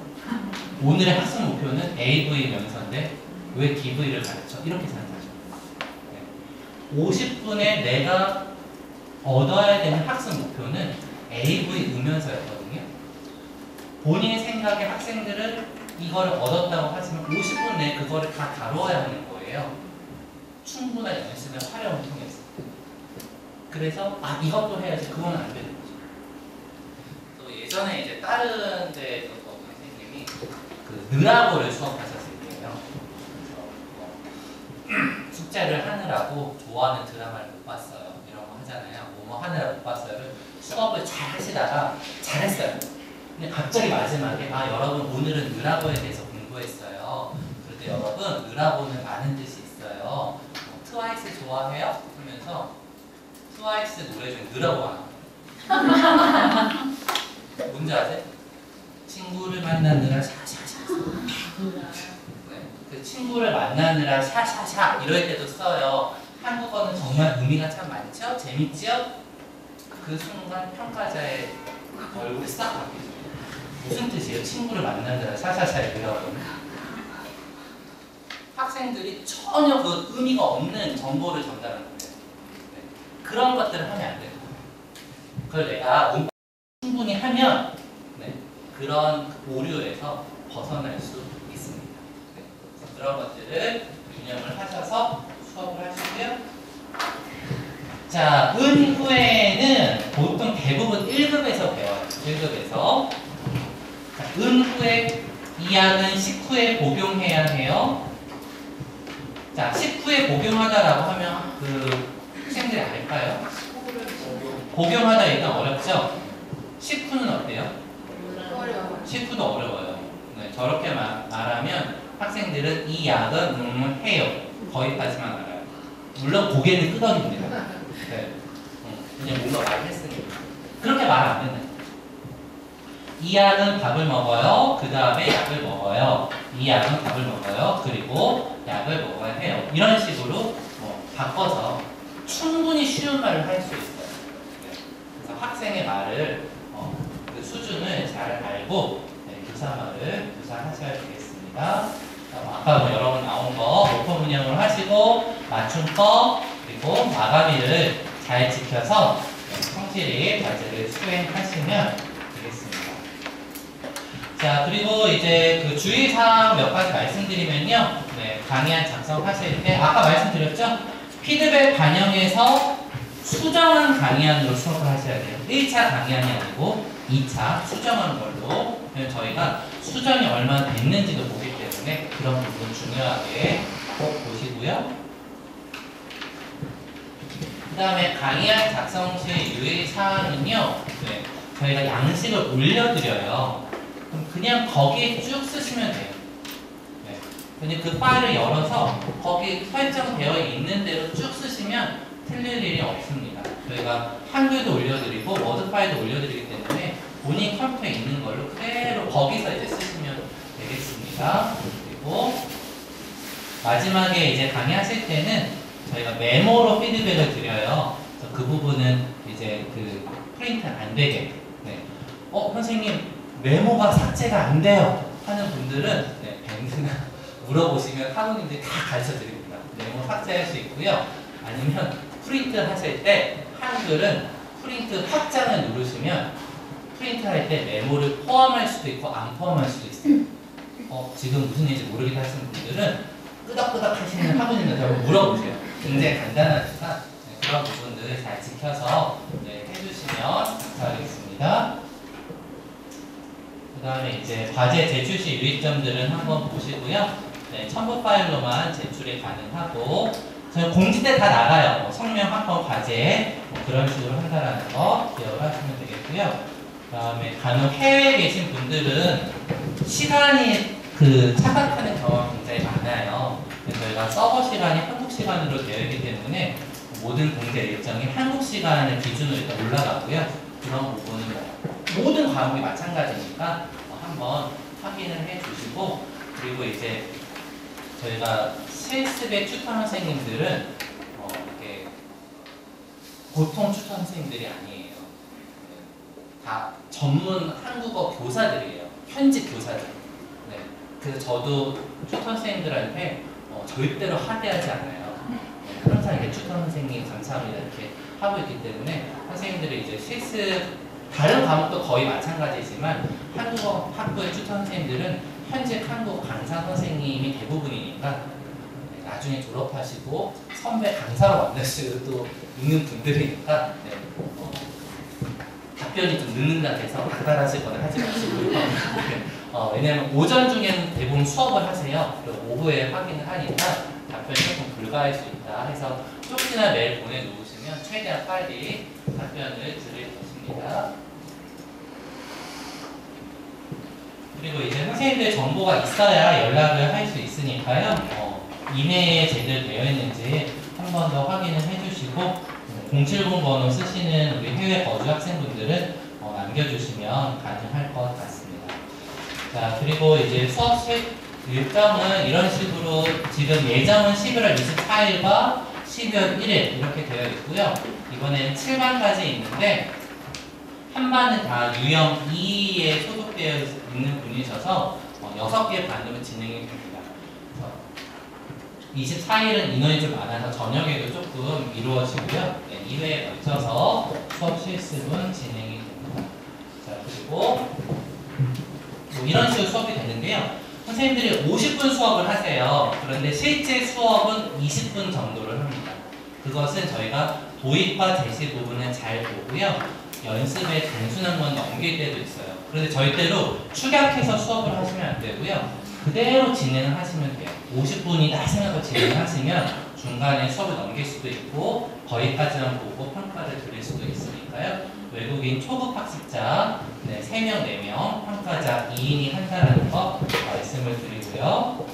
오늘의 학습 목표는 AV 면서인데 왜 DV를 가르쳐? 이렇게 생각하죠. 네. 50분에 내가 얻어야 되는 학습 목표는 AV 음면서였거든요. 본인 생각에 학생들은 이거를 얻었다고 하지만 50분 내에 그거를 다 다뤄야 하는 거예요. 충분한 연습의 활용을 통해서. 그래서 이것도 해야지. 그건 안 되는 거죠. 또 예전에 이제 다른 데에서 선생님이 그 느라고를 수업하셨을 때예요. 그래서 숙제를 하느라고 좋아하는 드라마를 못 봤어요. 이런 거 하잖아요. 뭐뭐 하느라 못 봤어요를 수업을 잘 하시다가 잘했어요. 근데 갑자기 마지막에 여러분 오늘은 느라고에 대해서 공부했어요. 그럴 때 여러분 느라고는 많은 뜻이 있어요. 트와이스 좋아해요? 하면서 트와이스 노래 중에 느라고 하나. 뭔지 아세요? 친구를 만나느라 샤샤샤. 네. 그 친구를 만나느라 샤샤샤 이럴 때도 써요. 한국어는 정말 의미가 참 많죠? 재밌죠? 그 순간 평가자의 얼굴이 싹 바뀌죠. 무슨 뜻이에요? 친구를 만나느라 샤샤샤에 들어가면 학생들이 전혀 그 의미가 없는 정보를 전달하는 거예요. 네. 그런 것들을 하면 안 돼요. 그걸 내가 충분히 하면 그런 오류에서 벗어날 수 있습니다. 네. 그래서 그런 것들을 유념을 하셔서 수업을 하시고요. 자, 은 후에는 보통 대부분 1급에서 배워요. 1급에서. 자, 은 후에 이학은 식후에 복용해야 해요. 자, 식후에 복용하다라고 하면 그 학생들이 알까요? 복용하다 일단 어렵죠? 식후는 어때요? 식후도 어려워요. 네, 저렇게 말하면 학생들은 이 약은 해요. 거기까지만 알아요. 물론 고개는 끄덕입니다. 네. 그냥 뭔가 말을 했으니까. 그렇게 말 안 된다. 이 약은 밥을 먹어요. 그 다음에 약을 먹어요. 이 약은 밥을 먹어요. 그리고 약을 먹어야 해요. 이런 식으로 바꿔서 충분히 쉬운 말을 할 수 있어요. 네. 학생의 말을 그 수준을 잘 알고 교사말을 구사하셔야 되겠습니다. 아까 뭐 여러분 나온 거 목표 문형으로 하시고 맞춤법 그리고 마감일을 잘 지켜서 성실히 과제를 수행하시면 되겠습니다. 자, 그리고 이제 그 주의사항 몇 가지 말씀드리면요. 강의안 작성하실 때 아까 말씀드렸죠? 피드백 반영해서 수정한 강의안으로 수업을 하셔야 돼요. 1차 강의안이 아니고 2차 수정한 걸로. 저희가 수정이 얼마나 됐는지도 보기 때문에 그런 부분 중요하게 꼭 보시고요. 그 다음에 강의안 작성 시 유의사항은요. 저희가 양식을 올려드려요. 그럼 그냥 거기에 쭉 쓰시면 돼요. 근데 그 파일을 열어서 거기 설정되어 있는 대로 쭉 쓰시면 틀릴 일이 없습니다. 저희가 한글도 올려드리고 워드 파일도 올려드리기 때문에 본인 컴퓨터에 있는 걸로 그대로 거기서 이제 쓰시면 되겠습니다. 그리고 마지막에 이제 강의하실 때는 저희가 메모로 피드백을 드려요. 그래서 그 부분은 이제 그 프린트 안 되게. 선생님 메모가 삭제가 안 돼요 하는 분들은 밴드나 물어보시면 학우님들이 다 가르쳐 드립니다. 메모 삭제할 수 있고요. 아니면 프린트 하실 때 한글은 프린트 확장을 누르시면 프린트 할 때 메모를 포함할 수도 있고 안 포함할 수도 있어요. 지금 무슨 얘기인지 모르겠다 하시는 분들은 끄덕끄덕 하시는 학우님한테 물어보세요. 굉장히 간단하지만 그런 부분들 잘 지켜서 해주시면 감사하겠습니다. 그 다음에 이제 과제 제출 시 유의점들은 한번 보시고요. 첨부 파일로만 제출이 가능하고 저희 공지대 다 나가요. 성명 학번 과제 그런 식으로 한다는 거 기억을 하시면 되겠고요. 그 다음에 간혹 해외에 계신 분들은 시간이 착각하는 경우가 굉장히 많아요. 그래서 저희가 서버 시간이 한국 시간으로 되어 있기 때문에 모든 공제 일정이 한국 시간을 기준으로 일단 올라가고요. 그런 부분은 모든 과목이 마찬가지니까 한번 확인을 해주시고 그리고 이제 저희가 실습의 추천 선생님들은 이렇게 보통 추천 선생님들이 아니에요. 다 전문 한국어 교사들이에요. 현직 교사들. 그래서 저도 추천 선생님들한테 절대로 하대하지 않아요. 항상 이렇게 추천 선생님 감사합니다 이렇게 하고 있기 때문에 선생님들이 이제 실습 다른 과목도 거의 마찬가지지만 한국어 학부의 추천 선생님들은 현직 한국 강사 선생님이 대부분이니까 나중에 졸업하시고 선배 강사로 만날 수도 있는 분들이니까 답변이 좀 늦는다 해서 닥달하시거나 하지 마시고요. 왜냐하면 오전 중에는 대부분 수업을 하세요. 그리고 오후에 확인을 하니까 답변이 조금 불가할 수 있다 해서 쪽지나 메일 보내놓으시면 최대한 빨리 답변을 드릴 것입니다. 그리고 이제 선생님들 정보가 있어야 연락을 할 수 있으니까요. 이메일에 제대로 되어 있는지 한 번 더 확인을 해주시고 070 번호 쓰시는 우리 해외 거주 학생분들은 남겨주시면 가능할 것 같습니다. 자, 그리고 이제 수업 일정은 이런 식으로 지금 예정은 11월 24일과 12월 1일 이렇게 되어 있고요. 이번에는 7반까지 있는데 한 반은 다 유형 2에 소속되어 있는 분이셔서 6개 반으로 진행이 됩니다. 24일은 인원이 좀 많아서 저녁에도 조금 이루어지고요. 2회에 걸쳐서 수업 실습은 진행이 됩니다. 자, 그리고 이런 식으로 수업이 되는데요. 선생님들이 50분 수업을 하세요. 그런데 실제 수업은 20분 정도를 합니다. 그것은 저희가 도입과 제시 부분을 잘 보고요. 연습에 단순한 건 넘길 때도 있어요. 그런데 절대로 축약해서 수업을 하시면 안 되고요. 그대로 진행을 하시면 돼요. 50분이다 생각하고 진행하시면 중간에 수업을 넘길 수도 있고 거기까지만 보고 평가를 드릴 수도 있으니까요. 외국인 초급 학습자 3명, 4명, 평가자 2인이 한다는 거 말씀을 드리고요.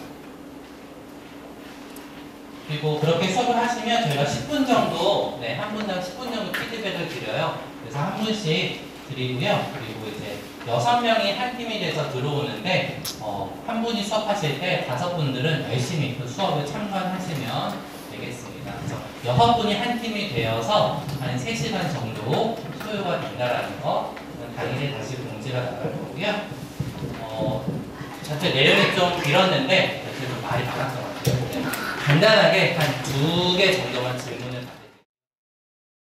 그리고 그렇게 수업을 하시면 저희가 10분 정도, 한 분당 10분 정도 피드백을 드려요. 그래서 한 분씩 드리고요. 그리고 이제 6명이 한 팀이 돼서 들어오는데 한 분이 수업하실 때 5분들은 열심히 그 수업을 참관하시면 되겠습니다. 그래서 6분이 한 팀이 되어서 한 3시간 정도 소요가 된다라는 거 당일에 다시 공지가 나갈 거고요. 전체 내용이 좀 길었는데 그래도 말이 많았던 것 같아요. 간단하게 한 2개 정도만 질문